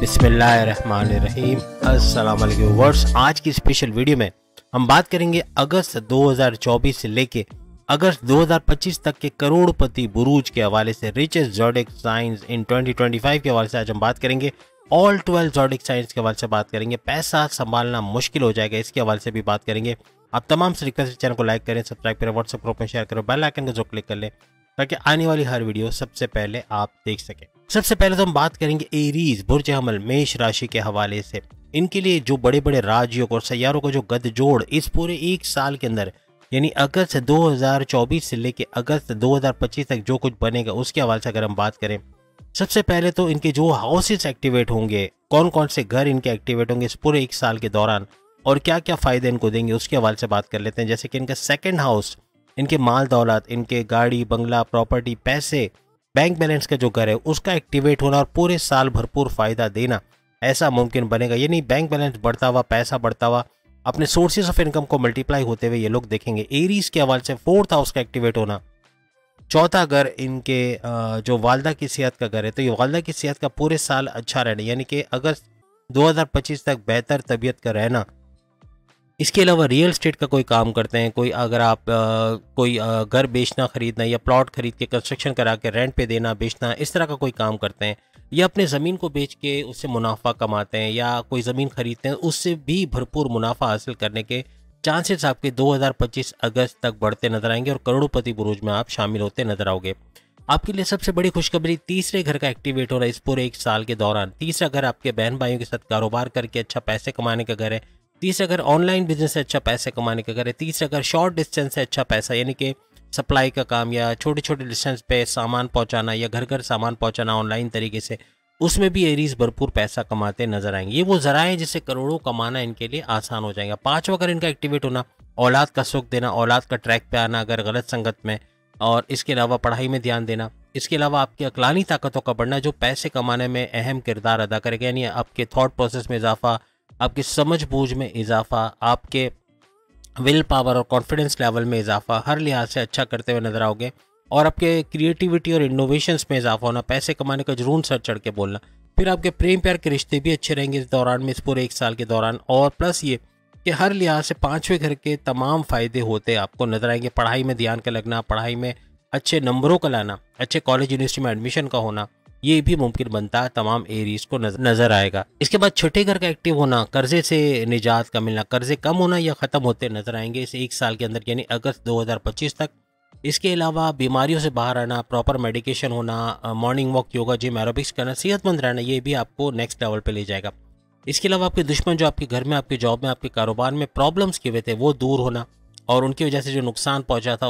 बिस्मिल्लाहिर्रहमानिर्रहीम। अस्सलाम वालेकुम व्यूअर्स। आज की स्पेशल वीडियो में हम बात करेंगे अगस्त 2024 से लेके अगस्त 2025 तक के करोड़पति बुरूज के हवाले से, रिचेस्ट ज़ोडिएक साइंस इन 2025 के हवाले से आज हम बात करेंगे। ऑल 12 ज़ोडिएक साइंस के हवाले से बात करेंगे। पैसा संभालना मुश्किल हो जाएगा, इसके हवाले से भी बात करेंगे। आप तमाम से रिक्वेस्ट चैनल को लाइक करें, सब्सक्राइब करें, व्हाट्सएप ग्रुप में शेयर करें, बेल आइकन को जो क्लिक कर लें ताकि आने वाली हर वीडियो सबसे पहले आप देख सकें। सबसे पहले तो हम बात करेंगे एरीज बुर्ज हमल मेष राशि के हवाले से। इनके लिए जो बड़े बड़े राजयोग और सैयारों को जो गठजोड़ इस पूरे एक साल के अंदर यानी अगस्त 2024 से लेके अगस्त 2025 तक जो कुछ बनेगा उसके हवाले से अगर हम बात करें, सबसे पहले तो इनके जो हाउसेस एक्टिवेट होंगे, कौन कौन से घर इनके एक्टिवेट होंगे इस पूरे एक साल के दौरान और क्या क्या फायदे इनको देंगे उसके हवाले से बात कर लेते हैं। जैसे कि इनका सेकंड हाउस, इनके माल दौलत, इनके गाड़ी बंगला प्रॉपर्टी पैसे बैंक बैलेंस का जो घर है उसका एक्टिवेट होना और पूरे साल भरपूर फायदा देना ऐसा मुमकिन बनेगा। यानी बैंक बैलेंस बढ़ता हुआ, पैसा बढ़ता हुआ, अपने सोर्सेज ऑफ इनकम को मल्टीप्लाई होते हुए ये लोग देखेंगे। एरीज के हवाले से फोर्थ हाउस का एक्टिवेट होना, चौथा घर इनके जो वालदा की सेहत का घर है, तो ये वालदा की सेहत का पूरे साल अच्छा रहना यानी कि अगस्त 2025 तक बेहतर तबीयत का रहना। इसके अलावा रियल स्टेट का कोई काम करते हैं, कोई अगर आप कोई घर बेचना खरीदना या प्लॉट खरीद के कंस्ट्रक्शन करा के रेंट पे देना बेचना इस तरह का कोई काम करते हैं, या अपने ज़मीन को बेच के उससे मुनाफा कमाते हैं, या कोई ज़मीन खरीदते हैं उससे भी भरपूर मुनाफा हासिल करने के चांसेस आपके 2025 अगस्त तक बढ़ते नजर आएंगे और करोड़पति बुरूज में आप शामिल होते नजर आओगे। आपके लिए सबसे बड़ी खुशखबरी तीसरे घर का एक्टिवेट हो रहा है इस पूरे एक साल के दौरान। तीसरा घर आपके बहन भाइयों के साथ कारोबार करके अच्छा पैसे कमाने का घर है। तीसरा घर ऑनलाइन बिजनेस से अच्छा पैसे कमाने का घर है। तीसरा घर शॉर्ट डिस्टेंस से अच्छा पैसा यानी कि सप्लाई का काम या छोटे छोटे डिस्टेंस पे सामान पहुंचाना या घर घर सामान पहुंचाना ऑनलाइन तरीके से, उसमें भी एरीज भरपूर पैसा कमाते नजर आएंगे। ये वो जराए हैं जिससे करोड़ों कमाना इनके लिए आसान हो जाएगा। पांचवा घर इनका एक्टिवेट होना, औलाद का सुख देना, औलाद का ट्रैक पे आना अगर गलत संगत में, और इसके अलावा पढ़ाई में ध्यान देना। इसके अलावा आपकी अकलानी ताकतों का बढ़ना जो पैसे कमाने में अहम किरदार अदा करेगा, यानी आपके थॉट प्रोसेस में इजाफा, आपकी समझ बूझ में इजाफा, आपके विल पावर और कॉन्फिडेंस लेवल में इजाफा, हर लिहाज से अच्छा करते हुए नजर आओगे। और आपके क्रिएटिविटी और इनोवेशंस में इजाफा होना, पैसे कमाने का जुनून सर चढ़ के बोलना। फिर आपके प्रेम प्यार के रिश्ते भी अच्छे रहेंगे इस दौरान में, इस पूरे एक साल के दौरान। और प्लस ये कि हर लिहाज से पांचवें घर के तमाम फायदे होते आपको नजर आएंगे। पढ़ाई में ध्यान का लगना, पढ़ाई में अच्छे नंबरों का लाना, अच्छे कॉलेज यूनिवर्सिटी में एडमिशन का होना, ये भी मुमकिन बनता है, तमाम एरीज को नजर आएगा। इसके बाद छठे घर का एक्टिव होना, कर्जे से निजात का मिलना, कर्जे कम होना या खत्म होते नजर आएंगे इस एक साल के अंदर यानी अगस्त 2025 तक। इसके अलावा बीमारियों से बाहर आना, प्रॉपर मेडिकेशन होना, morning walk, yoga, gym, aerobics करना, सेहतमंद रहना, ये भी आपको नेक्स्ट लेवल पे ले जाएगा। इसके अलावा आपके दुश्मन जो आपके घर में, आपके जॉब में, आपके कारोबार में प्रॉब्लम्स किए हुए थे वो दूर होना और उनकी वजह से जो नुकसान पहुंचा था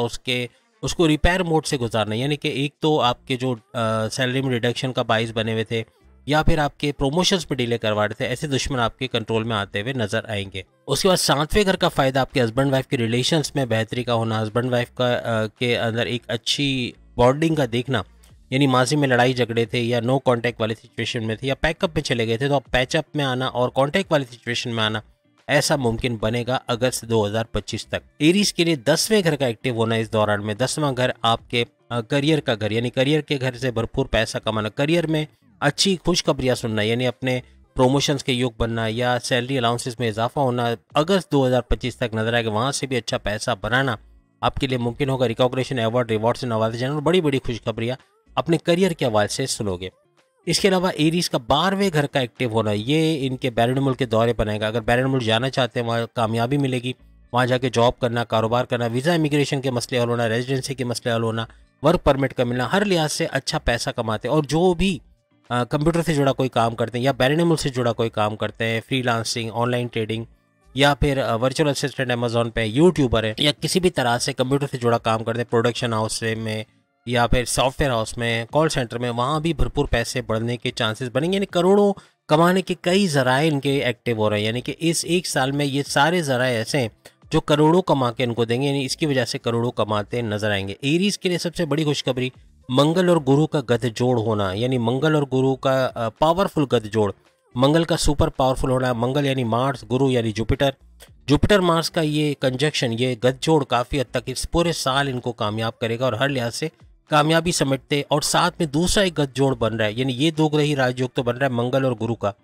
उसको रिपेयर मोड से गुजारना, यानी कि एक तो आपके जो सैलरी में रिडक्शन का बाइस बने हुए थे या फिर आपके प्रमोशंस में डिले करवा रहे थे, ऐसे दुश्मन आपके कंट्रोल में आते हुए नजर आएंगे। उसके बाद सातवें घर का फायदा आपके हस्बैंड वाइफ के रिलेशंस में बेहतरी का होना, हस्बैंड वाइफ का के अंदर एक अच्छी बॉन्डिंग का देखना, यानी माजी में लड़ाई झगड़े थे या नो कांटेक्ट वाली सिचुएशन में थे या पैकअप में चले गए थे तो आप पैचअप में आना और कांटेक्ट वाली सिचुएशन में आना ऐसा मुमकिन बनेगा अगस्त 2025 तक। एरीज के लिए 10वें घर का एक्टिव होना इस दौरान में, 10वां घर आपके करियर का घर यानी करियर के घर से भरपूर पैसा कमाना, करियर में अच्छी खुशखबरियां सुनना यानी अपने प्रमोशंस के योग बनना या सैलरी अलाउंसेस में इजाफा होना अगस्त 2025 तक नजर आएगा। वहां से भी अच्छा पैसा बनाना आपके लिए मुमकिन होगा। रिकॉग्निशन, अवार्ड, रिवॉर्ड से नवाजे जाना और बड़ी बड़ी खुशखबरियां अपने करियर के हवाले से सुनोगे। इसके अलावा एरीज का 12वें घर का एक्टिव होना, ये इनके बैरून मुल्क के दौरे बनाएगा। अगर बैरून मुल्क जाना चाहते हैं वहाँ कामयाबी मिलेगी, वहाँ जाके जॉब करना, कारोबार करना, वीज़ा इमिग्रेशन के मसले हल होना, रेजिडेंसी के मसले हल होना, वर्क परमिट का मिलना, हर लिहाज से अच्छा पैसा कमाते हैं। और जो भी कंप्यूटर से जुड़ा कोई काम करते हैं या बैरून मुल्क से जुड़ा कोई काम करते हैं, फ्रीलांसिंग, ऑनलाइन ट्रेडिंग या फिर वर्चुअल असिस्टेंट अमेजोन पे, यूट्यूबर है या किसी भी तरह से कंप्यूटर से जुड़ा काम करते हैं, प्रोडक्शन हाउस में या फिर सॉफ्टवेयर हाउस में, कॉल सेंटर में, वहाँ भी भरपूर पैसे बढ़ने के चांसेस बनेंगे। यानी करोड़ों कमाने के कई जराए इनके एक्टिव हो रहे हैं, यानी कि इस एक साल में ये सारे जराए ऐसे हैं जो करोड़ों कमा के इनको देंगे, यानी इसकी वजह से करोड़ों कमाते नजर आएंगे। एरीज के लिए सबसे बड़ी खुशखबरी मंगल और गुरु का गठजोड़ होना, यानी मंगल और गुरु का पावरफुल गठजोड़, मंगल का सुपर पावरफुल होना। मंगल यानी मार्स, गुरु यानी जुपिटर, जुपिटर मार्स का ये कंजक्शन, ये गठजोड़ काफ़ी हद तक इस पूरे साल इनको कामयाब करेगा और हर लिहाज से कामयाबी समेटते, और साथ में दूसरा एक गठजोड़ बन रहा है, यानी ये दो ग्रही राजयोग तो बन रहा है मंगल और गुरु का,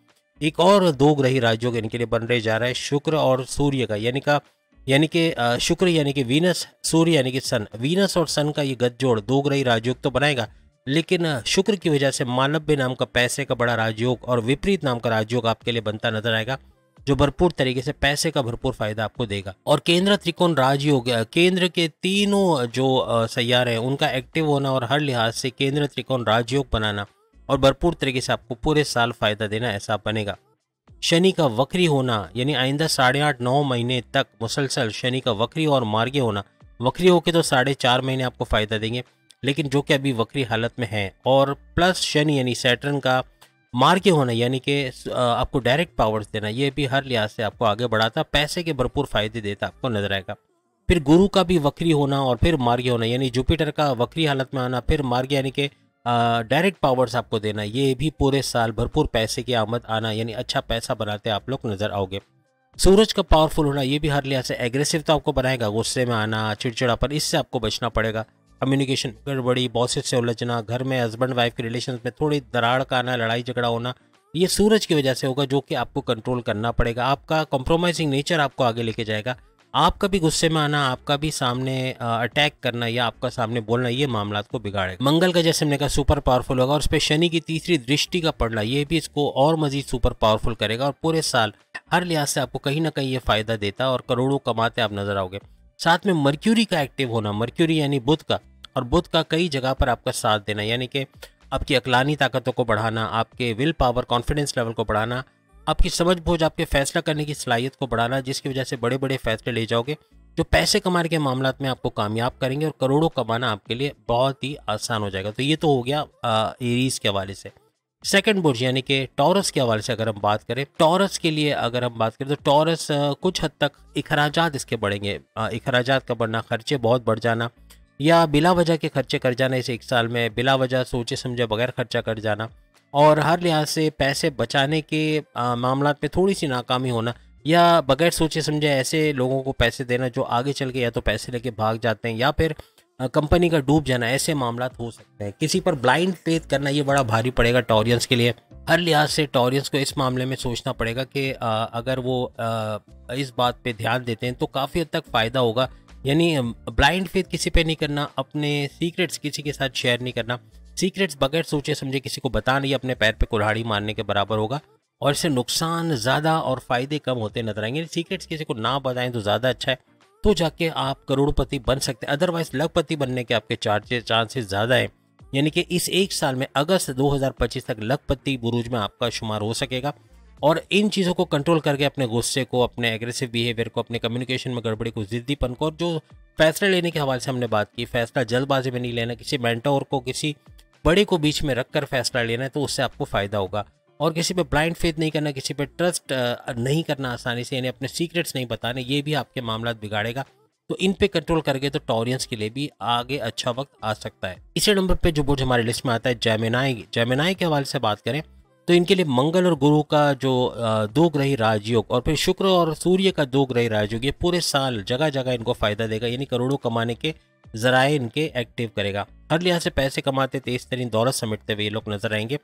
एक और दो ग्रही राजयोग इनके लिए बन रहे जा रहा है शुक्र और सूर्य का, यानी कि शुक्र यानी कि वीनस, सूर्य यानी कि सन। वीनस और सन का ये गठजोड़ दो ग्रही राजयोग तो बनाएगा, लेकिन शुक्र की वजह से मालव्य नाम का पैसे का बड़ा राजयोग और विपरीत नाम का राजयोग आपके लिए बनता नजर आएगा, जो भरपूर तरीके से पैसे का भरपूर फायदा आपको देगा। और केंद्र त्रिकोण राजयोग, केंद्र के तीनों जो सैयारे हैं उनका एक्टिव होना और हर लिहाज से केंद्र त्रिकोण राजयोग बनाना और भरपूर तरीके से आपको पूरे साल फायदा देना, ऐसा बनेगा। शनि का वक्री होना, यानी आइंदा 8.5-9 महीने तक मुसलसल शनि का वक्री और मार्गी होना, वक्री होके तो 4.5 महीने आपको फायदा देंगे, लेकिन जो कि अभी वक्री हालत में है, और प्लस शनि यानी सैटर्न का मार्गी होना, यानी कि आपको डायरेक्ट पावर्स देना, ये भी हर लिहाज से आपको आगे बढ़ाता, पैसे के भरपूर फायदे देता आपको नजर आएगा। फिर गुरु का भी वक्री होना और फिर मार्गी होना, यानी जुपिटर का वक्री हालत में आना, फिर मार्गी यानी कि डायरेक्ट पावर्स आपको देना, ये भी पूरे साल भरपूर पैसे की आमद आना, यानी अच्छा पैसा बनाते आप लोग नजर आओगे। सूरज का पावरफुल होना, ये भी हर लिहाज से एग्रेसिव तो आपको बनाएगा, गुस्से में आना, चिड़चिड़ापन, इससे आपको बचना पड़ेगा। कम्युनिकेशन गड़बड़ी, बॉसेस से उलझना, घर में हस्बैंड वाइफ के रिलेशन में थोड़ी दरार का आना, लड़ाई झगड़ा होना, ये सूरज की वजह से होगा, जो कि आपको कंट्रोल करना पड़ेगा। आपका कॉम्प्रोमाइजिंग नेचर आपको आगे लेके जाएगा, आपका भी गुस्से में आना, आपका भी सामने अटैक करना या आपका सामने बोलना, ये मामला को बिगाड़ेगा। मंगल का जैसे हमने कहा सुपर पावरफुल होगा, और उस पर शनि की तीसरी दृष्टि का पड़ना, ये भी इसको और मजीद सुपर पावरफुल करेगा, और पूरे साल हर लिहाज से आपको कहीं ना कहीं ये फायदा देता और करोड़ों कमाते आप नजर आओगे। साथ में मर्क्यूरी का एक्टिव होना, मर्क्यूरी यानी बुध का, और बुध का कई जगह पर आपका साथ देना, यानी कि आपकी अकलानी ताकतों को बढ़ाना, आपके विल पावर, कॉन्फिडेंस लेवल को बढ़ाना, आपकी समझ बूझ, आपके फैसला करने की सलाहियत को बढ़ाना, जिसकी वजह से बड़े बड़े फैसले ले जाओगे जो पैसे कमाने के मामलों में आपको कामयाब करेंगे, और करोड़ों कमाना आपके लिए बहुत ही आसान हो जाएगा। तो ये तो हो गया एरीज के हवाले से। सेकंड बुर्ज यानी कि टॉरस के हवाले से अगर हम बात करें, टॉरस के लिए अगर हम बात करें तो टॉरस कुछ हद तक अखराजात इसके बढ़ेंगे, अखराजात का बढ़ना, खर्चे बहुत बढ़ जाना, या बिला वजह के खर्चे कर जाना, इस एक साल में बिला वजह सोचे समझे बगैर खर्चा कर जाना, और हर लिहाज से पैसे बचाने के मामला में थोड़ी सी नाकामी होना, या बगैर सोचे समझे ऐसे लोगों को पैसे देना जो आगे चल के या तो पैसे लेके भाग जाते हैं, या फिर कंपनी का डूब जाना, ऐसे मामला हो सकते हैं। किसी पर ब्लाइंड फेथ करना, ये बड़ा भारी पड़ेगा टॉरियंस के लिए। हर लिहाज से टॉरियंस को इस मामले में सोचना पड़ेगा कि अगर वो इस बात पे ध्यान देते हैं तो काफ़ी हद तक फ़ायदा होगा। यानी ब्लाइंड फेथ किसी पे नहीं करना, अपने सीक्रेट्स किसी के साथ शेयर नहीं करना, सीक्रेट्स बगैर सोचे समझे किसी को बताना, ये अपने पैर पे कुल्हाड़ी मारने के बराबर होगा, और इससे नुकसान ज़्यादा और फ़ायदे कम होते नजर आएंगे। सीक्रेट्स किसी को ना बताएं तो ज़्यादा अच्छा है, तो जाके आप करोड़पति बन सकते हैं, अदरवाइज लखपति बनने के आपके चांसेस ज़्यादा हैं। यानी कि इस एक साल में अगस्त 2025 तक लखपति बुरूज में आपका शुमार हो सकेगा, और इन चीज़ों को कंट्रोल करके अपने गुस्से को, अपने एग्रेसिव बिहेवियर को, अपने कम्युनिकेशन में गड़बड़ी को, जिद्दीपन को, और जो फैसला लेने के हवाले से हमने बात की, फैसला जल्दबाजी में नहीं लेना, किसी मेंटोर को, किसी बड़े को बीच में रखकर फैसला लेना है, तो उससे आपको फ़ायदा होगा। और किसी पे ब्लाइंड फेथ नहीं करना, किसी पे ट्रस्ट नहीं करना आसानी से, यानी अपने सीक्रेट्स नहीं बताने, ये भी आपके मामला बिगाड़ेगा। तो इन पे कंट्रोल करके तो टॉरियंस के लिए भी आगे अच्छा वक्त आ सकता है। इसी नंबर पे जो बुर्ज हमारी लिस्ट में आता है जेमिनाई, जेमिनाई के हवाले से बात करें तो इनके लिए मंगल और गुरु का जो दो ग्रही राजयोग, और फिर शुक्र और सूर्य का दो ग्रही राजयोग, ये पूरे साल जगह जगह इनको फायदा देगा, यानी करोड़ों कमाने के जराए इनके एक्टिव करेगा। हर लिहाज से पैसे कमाते, तेज तरीन दौलत समेटते हुए ये लोग नजर आएंगे।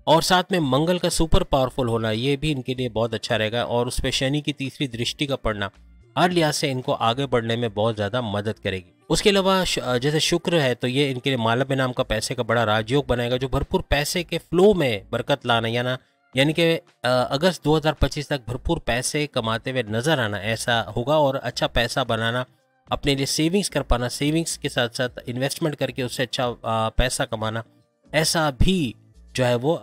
और साथ में मंगल का सुपर पावरफुल होना, ये भी इनके लिए बहुत अच्छा रहेगा, और उस पर शनि की तीसरी दृष्टि का पड़ना हर लिहाज से इनको आगे बढ़ने में बहुत ज़्यादा मदद करेगी। उसके अलावा जैसे शुक्र है तो ये इनके लिए मालव्य नाम का पैसे का बड़ा राजयोग बनाएगा, जो भरपूर पैसे के फ्लो में बरकत लाना, यानी कि अगस्त 2025 तक भरपूर पैसे कमाते हुए नजर आना, ऐसा होगा। और अच्छा पैसा बनाना, अपने लिए सेविंग्स कर पाना, सेविंग्स के साथ साथ इन्वेस्टमेंट करके उससे अच्छा पैसा कमाना, ऐसा भी जो है वो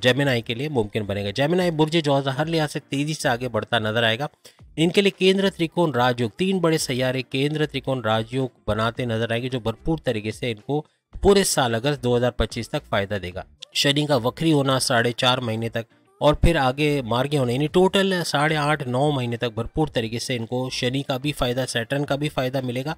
जेमिनाई के लिए मुमकिन बनेगा। जेमिनाई बुर्ज जौज़ा हर लिहाज से तेजी से आगे बढ़ता नजर आएगा। इनके लिए केंद्र त्रिकोण राजयोग, 3 बड़े सैयारे केंद्र त्रिकोण राजयोग बनाते नजर आएंगे, जो भरपूर तरीके से इनको पूरे साल अगस्त 2025 तक फायदा देगा। शनि का वक्री होना 4.5 महीने तक, और फिर आगे मार्गी होना, यानी टोटल 8.5-9 महीने तक भरपूर तरीके से इनको शनि का भी फायदा, सैटर्न का भी फायदा मिलेगा।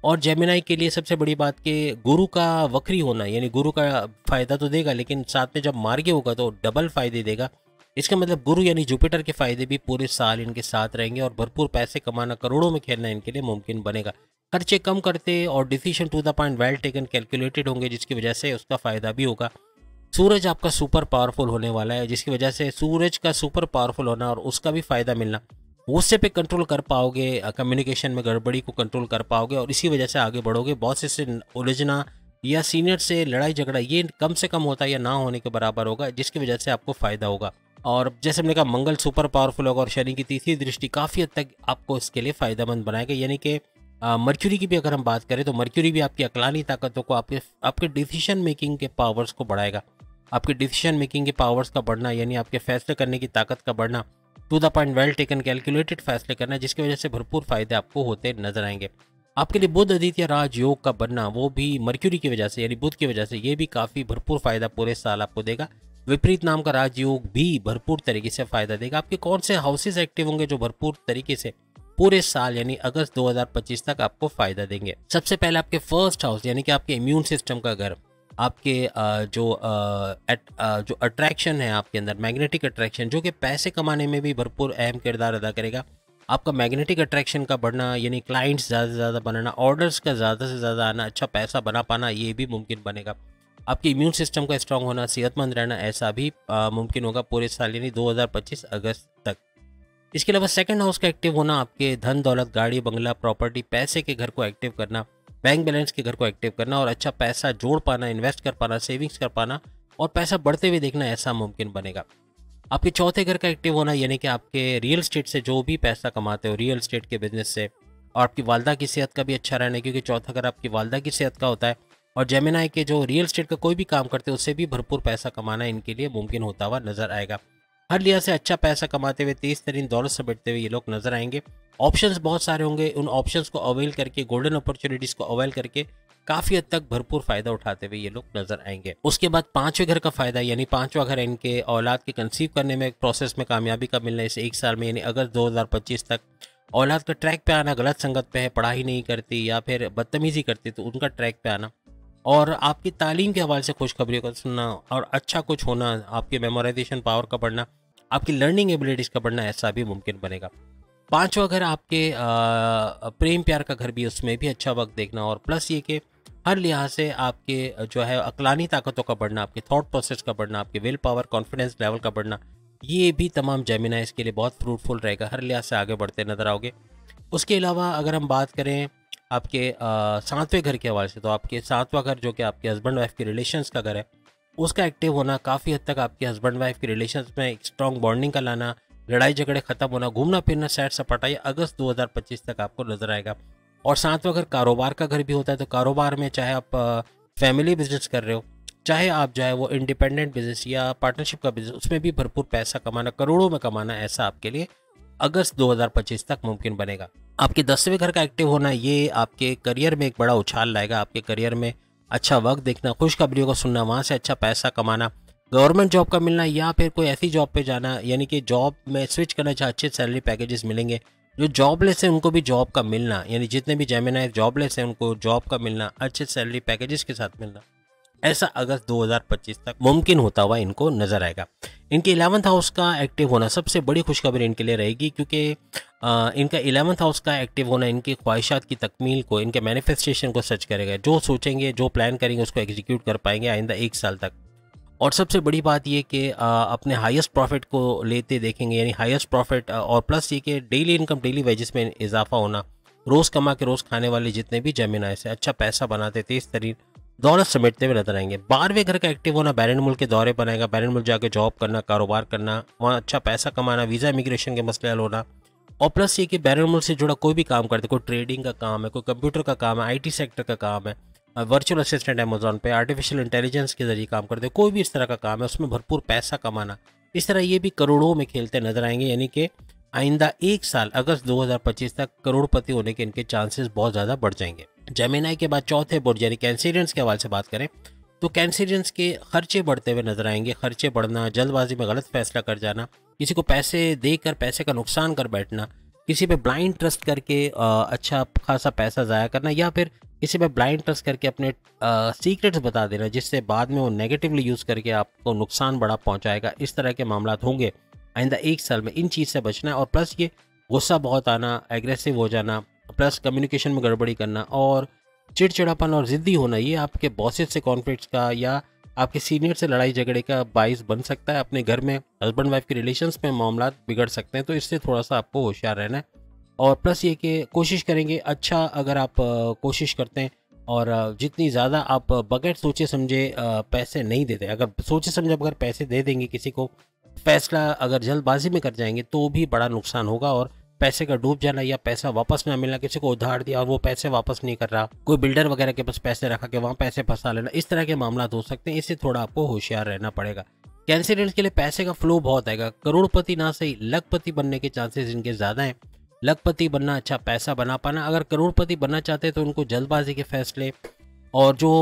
और जेमिनाई के लिए सबसे बड़ी बात कि गुरु का वक्री होना, यानी गुरु का फायदा तो देगा, लेकिन साथ में जब मार्गी होगा तो डबल फायदे देगा। इसका मतलब गुरु यानी जुपिटर के फायदे भी पूरे साल इनके साथ रहेंगे, और भरपूर पैसे कमाना, करोड़ों में खेलना इनके लिए मुमकिन बनेगा। खर्चे कम करते और decision to the point well taken calculated होंगे, जिसकी वजह से उसका फ़ायदा भी होगा। सूरज आपका सुपर पावरफुल होने वाला है, जिसकी वजह से सूरज का सुपर पावरफुल होना और उसका भी फ़ायदा मिलना, गुस्से पे कंट्रोल कर पाओगे, कम्युनिकेशन में गड़बड़ी को कंट्रोल कर पाओगे और इसी वजह से आगे बढ़ोगे। बॉस से उलझना या सीनियर से लड़ाई झगड़ा ये कम से कम होता या ना होने के बराबर होगा, जिसकी वजह से आपको फ़ायदा होगा। और जैसे हमने कहा मंगल सुपर पावरफुल होगा और शनि की तीसरी दृष्टि काफ़ी हद तक आपको इसके लिए फ़ायदेमंद बनाएगा। यानी कि मर्क्यूरी की भी अगर हम बात करें तो मर्क्यूरी भी आपकी अकलानी ताकतों को, आपके डिसीजन मेकिंग के पावर्स को बढ़ाएगा। आपके डिसीजन मेकिंग के पावर्स का बढ़ना यानी आपके फैसले करने की ताकत का बढ़ना, to the point well taken calculated फैसले करना, जिसकी वजह से भरपूर फायदे आपको होते नजर आएंगे। आपके लिए बुध आदित्य राजयोग का बनना, वो भी मर्क्यूरी की वजह से यानी बुध की वजह से, ये भी काफ़ी भरपूर फायदा पूरे साल आपको देगा। विपरीत नाम का राजयोग भी भरपूर तरीके से फायदा देगा। आपके कौन से हाउसेस एक्टिव होंगे जो भरपूर तरीके से पूरे साल यानी अगस्त 2025 तक आपको फायदा देंगे? सबसे पहले आपके फर्स्ट हाउस यानी कि आपके इम्यून सिस्टम का घर, आपके जो अट्रैक्शन है आपके अंदर, मैग्नेटिक अट्रैक्शन, जो कि पैसे कमाने में भी भरपूर अहम किरदार अदा करेगा। आपका मैग्नेटिक अट्रैक्शन का बढ़ना यानी क्लाइंट्स ज़्यादा से ज़्यादा बनाना, ऑर्डर्स का ज़्यादा से ज़्यादा आना, अच्छा पैसा बना पाना, ये भी मुमकिन बनेगा। आपके इम्यून सिस्टम का स्ट्रांग होना, सेहतमंद रहना, ऐसा भी मुमकिन होगा पूरे साल यानी 2025 अगस्त तक। इसके अलावा सेकंड हाउस का एक्टिव होना, आपके धन दौलत, गाड़ी बंगला, प्रॉपर्टी, पैसे के घर को एक्टिव करना, बैंक बैलेंस के घर को एक्टिव करना और अच्छा पैसा जोड़ पाना, इन्वेस्ट कर पाना, सेविंग्स कर पाना और पैसा बढ़ते हुए देखना, ऐसा मुमकिन बनेगा। आपके चौथे घर का एक्टिव होना यानी कि आपके रियल एस्टेट से जो भी पैसा कमाते हो, रियल एस्टेट के बिजनेस से, और आपकी वालदा की सेहत का भी अच्छा रहना, क्योंकि चौथा घर आपकी वालदा की सेहत का होता है। और जेमिनाई के जो रियल एस्टेट का कोई भी काम करते हैं उससे भी भरपूर पैसा कमाना इनके लिए मुमकिन होता हुआ नजर आएगा। हर लिहाज से अच्छा पैसा कमाते हुए, तेज तरीन दौलत समेटते हुए ये लोग नजर आएंगे। ऑप्शंस बहुत सारे होंगे, उन ऑप्शंस को अवेल करके, गोल्डन अपॉर्चुनिटीज को अवेल करके काफी हद तक भरपूर फायदा उठाते हुए ये लोग नजर आएंगे। उसके बाद पांचवें घर का फायदा यानी पांचवा घर इनके औलाद के कंसीव करने में प्रोसेस में कामयाबी का मिलना, इस एक साल में यानी अगस्त 2025 तक औलाद का ट्रैक पे आना, गलत संगत पे है, पढ़ाई नहीं करती या फिर बदतमीजी करती तो उनका ट्रैक पे आना, और आपकी तालीम के हवाले से खुशखबरियों का सुनना और अच्छा कुछ होना, आपके मेमोराइजेशन पावर का बढ़ना, आपकी लर्निंग एबिलिटीज़ का बढ़ना, ऐसा भी मुमकिन बनेगा। पांचवा घर आपके प्रेम प्यार का घर भी, उसमें भी अच्छा वक्त देखना, और प्लस ये कि हर लिहाज से आपके जो है अकलानी ताकतों का बढ़ना, आपके थॉट प्रोसेस का बढ़ना, आपके विल पावर, कॉन्फिडेंस लेवल का बढ़ना, ये भी तमाम जेमिनाइज के लिए बहुत फ्रूटफुल रहेगा। हर लिहाज से आगे बढ़ते नजर आओगे। उसके अलावा अगर हम बात करें आपके सातवें घर के हवाले से, तो आपके सातवां घर जो कि आपके हस्बैंड वाइफ के रिलेशंस का घर है, उसका एक्टिव होना, काफ़ी हद तक आपके हस्बैंड वाइफ के रिलेशंस में एक स्ट्रॉन्ग बॉन्डिंग का लाना, लड़ाई झगड़े खत्म होना, घूमना फिरना, सैर सपाटा, ये अगस्त 2025 तक आपको नजर आएगा। और सातवां घर कारोबार का घर भी होता है, तो कारोबार में चाहे आप फैमिली बिजनेस कर रहे हो, चाहे आप जो है वो इंडिपेंडेंट बिजनेस या पार्टनरशिप का बिजनेस, उसमें भी भरपूर पैसा कमाना, करोड़ों में कमाना, ऐसा आपके लिए अगस्त 2025 तक मुमकिन बनेगा। आपके 10वें घर का एक्टिव होना, ये आपके करियर में एक बड़ा उछाल लाएगा। आपके करियर में अच्छा वक्त देखना, खुशखबरियों को सुनना, वहाँ से अच्छा पैसा कमाना, गवर्नमेंट जॉब का मिलना या फिर कोई ऐसी जॉब पे जाना, यानी कि जॉब में स्विच करना, चाहे अच्छे सैलरी पैकेजेस मिलेंगे। जो जॉबलेस है उनको भी जॉब का मिलना, यानी जितने भी जेमिनाई जॉबलेस हैं उनको जॉब का मिलना, अच्छे सैलरी पैकेजेस के साथ मिलना, ऐसा अगस्त 2025 तक मुमकिन होता हुआ इनको नजर आएगा। इनके 11th हाउस का एक्टिव होना सबसे बड़ी खुशखबरी इनके लिए रहेगी, क्योंकि इनका 11th हाउस का एक्टिव होना इनकी ख्वाहिशात की तकमील को, इनके मैनिफेस्टेशन को सच करेगा। जो सोचेंगे, जो प्लान करेंगे, उसको एग्जीक्यूट कर पाएंगे आइंदा एक साल तक। और सबसे बड़ी बात ये कि अपने हाईएस्ट प्रॉफिट को लेते देखेंगे, यानी हाईएस्ट प्रॉफिट, और प्लस ये कि डेली इनकम, डेली वेजेस में इजाफा होना, रोज़ कमा के रोज़ खाने वाले जितने भी जेमिनाई से अच्छा पैसा बनाते, तेज तरीन दौलत समेटते हुए नजर आएंगे। 12वें घर का एक्टिव होना बैरन मुल्क के दौरे बनाएगा, बैरन मुल्क जाके जॉब करना, कारोबार करना, वहाँ अच्छा पैसा कमाना, वीज़ा इमिग्रेशन के मसले हल होना, और प्लस ये कि बैरन मुल्क से जुड़ा कोई भी काम करते, कोई ट्रेडिंग का काम है, कोई कंप्यूटर का काम है, IT सेक्टर का काम है, वर्चुअल असिस्टेंट अमेजोन पे, आर्टिफिशियल इंटेलिजेंस के जरिए काम करते, कोई भी इस तरह का काम है, उसमें भरपूर पैसा कमाना, इस तरह ये भी करोड़ों में खेलते नजर आएंगे। यानी कि आइंदा एक साल अगस्त 2025 तक करोड़पति होने के इनके चांसेस बहुत ज़्यादा बढ़ जाएंगे। जेमिनाई के बाद चौथे बुर्ज यानी कैंसेरियंस के हवाले से बात करें तो कैंसेरियंस के खर्चे बढ़ते हुए नजर आएंगे। खर्चे बढ़ना, जल्दबाजी में गलत फैसला कर जाना, किसी को पैसे देकर पैसे का नुकसान कर बैठना, किसी पे ब्लाइंड ट्रस्ट करके अच्छा खासा पैसा ज़ाया करना, या फिर किसी पे ब्लाइंड ट्रस्ट करके अपने सीक्रेट्स बता देना, जिससे बाद में वो नेगेटिवली यूज़ करके आपको नुकसान बड़ा पहुंचाएगा। इस तरह के मामला होंगे आइंदा एक साल में, इन चीज़ से बचना है। और प्लस ये गुस्सा बहुत आना, एग्रेसिव हो जाना, प्लस कम्युनिकेशन में गड़बड़ी करना और चिड़चिड़ापन और ज़िद्दी होना, ये आपके बॉसेस से कॉन्फ्लिक्ट्स का या आपके सीनियर से लड़ाई झगड़े का बाइस बन सकता है। अपने घर में हस्बैंड वाइफ के रिलेशंस में मामला बिगड़ सकते हैं, तो इससे थोड़ा सा आपको होशियार रहना है। और प्लस ये कि कोशिश करेंगे अच्छा, अगर आप कोशिश करते हैं और जितनी ज़्यादा आप बगैर सोचे समझे पैसे नहीं देते, अगर सोचे समझे अगर पैसे दे देंगे किसी को, फैसला अगर जल्दबाजी में कर जाएंगे तो भी बड़ा नुकसान होगा। और पैसे का डूब जाना या पैसा वापस ना मिलना, किसी को उधार दिया और वो पैसे वापस नहीं कर रहा, कोई बिल्डर वगैरह के पास पैसे रखा के वहाँ पैसे फंसा लेना, इस तरह के मामला हो सकते हैं। इससे थोड़ा आपको होशियार रहना पड़ेगा। कैंसरियंस के लिए पैसे का फ्लो बहुत आएगा, करोड़पति ना सही लखपति बनने के चांसेस इनके ज़्यादा हैं। लखपति बनना, अच्छा पैसा बना पाना, अगर करोड़पति बनना चाहते हैं तो उनको जल्दबाजी के फैसले और जो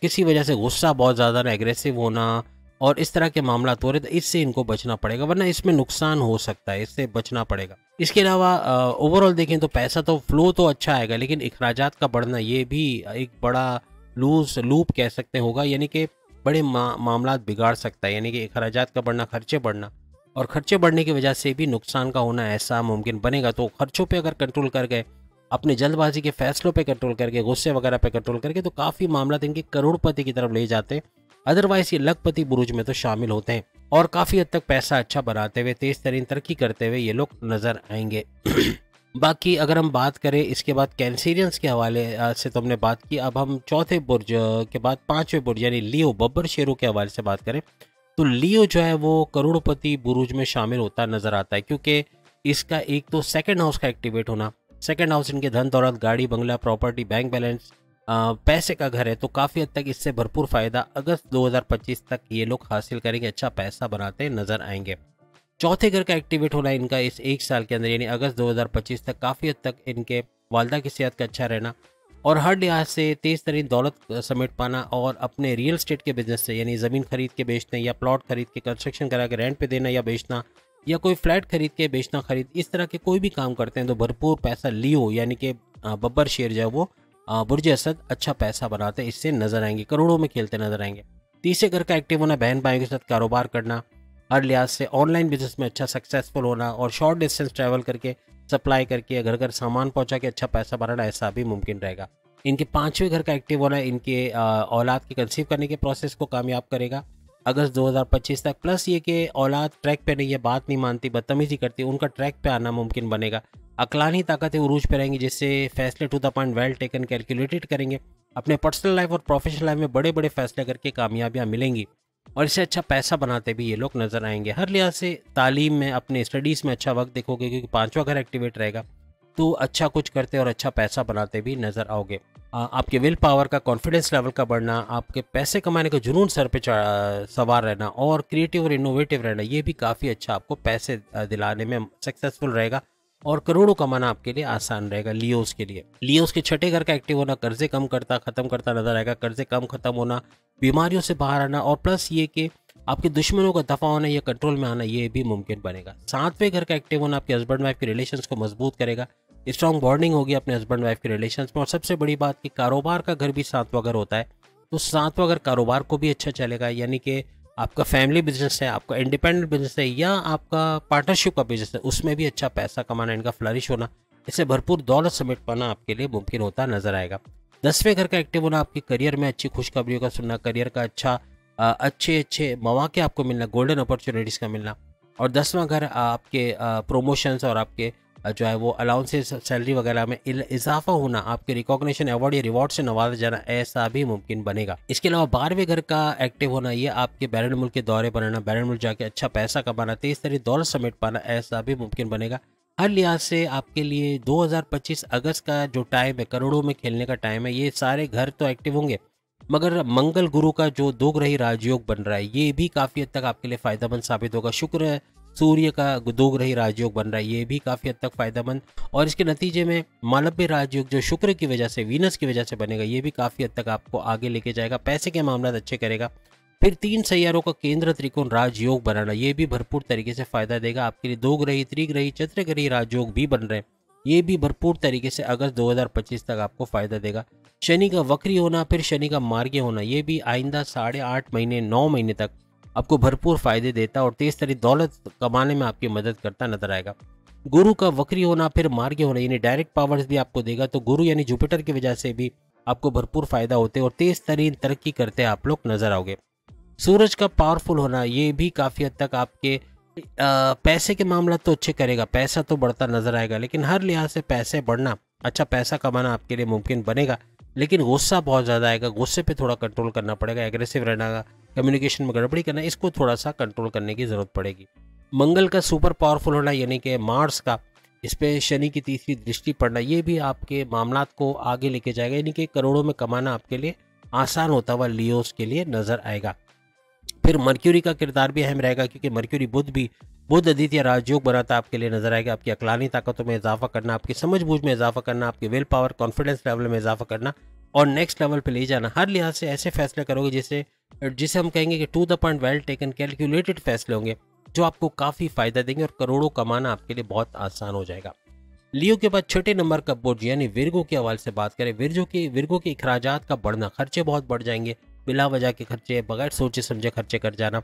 किसी वजह से गुस्सा बहुत ज़्यादा ना, एग्रेसिव होना और इस तरह के मामला हो रहे, तो इससे इनको बचना पड़ेगा, वरना इसमें नुकसान हो सकता है, इससे बचना पड़ेगा। इसके अलावा ओवरऑल देखें तो पैसा तो फ्लो तो अच्छा आएगा, लेकिन अखराजात का बढ़ना ये भी एक बड़ा लूप कह सकते होगा, यानी कि बड़े मामला बिगाड़ सकता है। यानी कि अखराजात का बढ़ना, खर्चे बढ़ना, और खर्चे बढ़ने की वजह से भी नुकसान का होना ऐसा मुमकिन बनेगा। तो खर्चों पे अगर कंट्रोल कर गए, अपने जल्दबाजी के फैसलों पे कंट्रोल करके, गुस्से वगैरह पे कंट्रोल करके, तो काफ़ी मामला इनके करोड़पति की तरफ ले जाते हैं। अदरवाइज ये लखपति बुरुज में तो शामिल होते हैं और काफ़ी हद तक पैसा अच्छा बनाते हुए, तेज़ तरीन तरक्की करते हुए ये लोग नज़र आएंगे। बाकी अगर हम बात करें इसके बाद कैंसेरियंस के हवाले से तो हमने बात की, अब हम चौथे बुर्ज के बाद पांचवें बुर्ज यानी लियो, बब्बर शेरों के हवाले से बात करें तो लियो जो है वो करोड़पति बुरुज में शामिल होता नजर आता है, क्योंकि इसका एक तो सेकंड हाउस का एक्टिवेट होना, सेकंड हाउस इनके धन दौलत, गाड़ी बंगला, प्रॉपर्टी, बैंक बैलेंस, पैसे का घर है, तो काफ़ी हद तक इससे भरपूर फ़ायदा अगस्त 2025 तक ये लोग हासिल करेंगे, अच्छा पैसा बनाते नजर आएंगे। चौथे घर का एक्टिवेट होना इनका इस एक साल के अंदर यानी अगस्त 2025 तक, काफ़ी हद तक इनके वालदा की सेहत का अच्छा रहना और हर लिहाज से तेज़ तरीन दौलत समेट पाना, और अपने रियल स्टेट के बिजनेस से यानी ज़मीन खरीद के बेचना या प्लॉट खरीद के कंस्ट्रक्शन करा के रेंट पे देना या बेचना, या कोई फ्लैट खरीद के बेचना खरीद, इस तरह के कोई भी काम करते हैं तो भरपूर पैसा लियो यानी कि बब्बर शेर जो है वो बुर्ज असद अच्छा पैसा बनाते इससे नजर आएंगे, करोड़ों में खेलते नजर आएंगे। तीसरे घर का एक्टिव होना, बहन भाइयों के साथ कारोबार करना, हर लिहाज से ऑनलाइन बिजनेस में अच्छा सक्सेसफुल होना और शॉर्ट डिस्टेंस ट्रैवल करके सप्लाई करके घर घर सामान पहुंचा के अच्छा पैसा बनाना, ऐसा भी मुमकिन रहेगा। इनके पांचवें घर का एक्टिव होना इनके औलाद के कंसीव करने के प्रोसेस को कामयाब करेगा अगस्त 2025 तक। प्लस ये कि औलाद ट्रैक पे नहीं है, बात नहीं मानती, बदतमीजी करती, उनका ट्रैक पे आना मुमकिन बनेगा। अक्लानी ताकतें उरूज पे रहेंगी, जिससे फैसले to the point, well taken, calculated करेंगे। अपने पर्सनल लाइफ और प्रोफेशनल लाइफ में बड़े बड़े फैसले करके कामयाबियाँ मिलेंगी और इससे अच्छा पैसा बनाते भी ये लोग नजर आएंगे। हर लिहाज से तालीम में, अपने स्टडीज़ में अच्छा वक्त देखोगे, क्योंकि पांचवा घर एक्टिवेट रहेगा, तो अच्छा कुछ करते और अच्छा पैसा बनाते भी नजर आओगे। आपके विल पावर का, कॉन्फिडेंस लेवल का बढ़ना, आपके पैसे कमाने का जुनून सर पे सवार रहना और क्रिएटिव और इनोवेटिव रहना, ये भी काफ़ी अच्छा आपको पैसे दिलाने में सक्सेसफुल रहेगा और करोड़ों कमाना आपके लिए आसान रहेगा लियोस के लिए। लियोस के छठे घर का एक्टिव होना कर्जे कम करता, खत्म करता नजर आएगा, कर्जे कम खत्म होना, बीमारियों से बाहर आना और प्लस ये कि आपके दुश्मनों का दफा होना या कंट्रोल में आना, ये भी मुमकिन बनेगा। सातवें घर का एक्टिव होना आपके हस्बैंड वाइफ के रिलेशंस को मजबूत करेगा, स्ट्रॉन्ग बॉन्डिंग होगी अपने हस्बैंड वाइफ के रिलेशंस में। और सबसे बड़ी बात कि कारोबार का घर भी सातवां घर होता है, तो सातवां घर कारोबार को भी अच्छा चलेगा, यानी कि आपका फैमिली बिजनेस है, आपका इंडिपेंडेंट बिजनेस है या आपका पार्टनरशिप का बिजनेस है, उसमें भी अच्छा पैसा कमाना, इनका फ्लरिश होना, इससे भरपूर दौलत समेट पाना आपके लिए मुमकिन होता नजर आएगा। 10वें घर का एक्टिव होना आपके करियर में अच्छी खुशखबरियों का सुनना, करियर का अच्छे मौके आपको मिलना, गोल्डन अपॉर्चुनिटीज़ का मिलना। और 10वां घर आपके प्रोमोशंस और आपके जो है वो अलाउंसेस, सैलरी वगैरह में इजाफा होना, आपके रिकॉग्निशन, अवार्ड या रिवॉर्ड से नवाजा जाना, ऐसा भी मुमकिन बनेगा। इसके अलावा 12वें घर का एक्टिव होना, ये आपके बैरून मुल्क के दौरे बनाना, बैरून मुल्क जाके अच्छा पैसा कमाना, तेज तरीन दौलत समेट पाना, ऐसा भी मुमकिन बनेगा। हर लिहाज से आपके लिए 2025 अगस्त का जो टाइम है, करोड़ों में खेलने का टाइम है। ये सारे घर तो एक्टिव होंगे, मगर मंगल गुरु का जो दो ग्रही राजयोग बन रहा है, ये भी काफ़ी हद तक आपके लिए फ़ायदेमंद साबित होगा। शुक्र सूर्य का दो ग्रही राजयोग बन रहा है, ये भी काफ़ी हद तक फ़ायदेमंद, और इसके नतीजे में मालव्य राजयोग जो शुक्र की वजह से, वीनस की वजह से बनेगा, ये भी काफ़ी हद तक आपको आगे लेके जाएगा, पैसे के मामला अच्छे करेगा। फिर 3 सैयारों का केंद्र त्रिकोण राजयोग बनाना, ये भी भरपूर तरीके से फ़ायदा देगा आपके लिए। दो ग्रही, त्रिग्रही, चतुर्ग्रही राजयोग भी बन रहे हैं, ये भी भरपूर तरीके से अगस्त 2025 तक आपको फ़ायदा देगा। शनि का वक्री होना, फिर शनि का मार्गी होना, ये भी आइंदा 8.5 महीने, 9 महीने तक आपको भरपूर फ़ायदे देता और तेज़ तरीन दौलत कमाने में आपकी मदद करता नजर आएगा। गुरु का वक्री होना फिर मार्गी होना यानी डायरेक्ट पावर्स भी आपको देगा, तो गुरु यानी जुपिटर की वजह से भी आपको भरपूर फायदा होते हैं और तेज तरीन तरक्की करते आप लोग नजर आओगे। सूरज का पावरफुल होना ये भी काफ़ी हद तक आपके पैसे के मामला तो अच्छे करेगा, पैसा तो बढ़ता नजर आएगा, लेकिन हर लिहाज से पैसे बढ़ना, अच्छा पैसा कमाना आपके लिए मुमकिन बनेगा, लेकिन गुस्सा बहुत ज़्यादा आएगा, गुस्से पे थोड़ा कंट्रोल करना पड़ेगा, एग्रेसिव रहना, कम्युनिकेशन में गड़बड़ी करना, इसको थोड़ा सा कंट्रोल करने की ज़रूरत पड़ेगी। मंगल का सुपर पावरफुल होना यानी कि मार्स का, इस पे शनि की तीसरी दृष्टि पड़ना, ये भी आपके मामलात को आगे लेके जाएगा, यानी कि करोड़ों में कमाना आपके लिए आसान होता हुआ लियोस के लिए नजर आएगा। फिर मर्क्यूरी का किरदार भी अहम रहेगा, क्योंकि मर्क्यूरी बुध आदित्य राजयोग बनाता आपके लिए नजर आएगा। आपकी अकलानी ताकतों में इजाफा करना, आपकी समझबूझ में इजाफा करना, आपकी विल पावर कॉन्फिडेंस लेवल में इजाफा करना और नेक्स्ट लेवल पे ले जाना। हर लिहाज से ऐसे फैसले करोगे जिसे हम कहेंगे कि to the point, well taken, calculated फैसले होंगे जो आपको काफ़ी फायदा देंगे और करोड़ों कमाना आपके लिए बहुत आसान हो जाएगा। लियो के बाद छठे नंबर का बोर्ड यानी विर्गो के हवाले से बात करें, विर्गो के अखराजात का बढ़ना, खर्चे बहुत बढ़ जाएंगे, बिला वजह के खर्चे, बगैर सोचे समझे खर्चे कर जाना,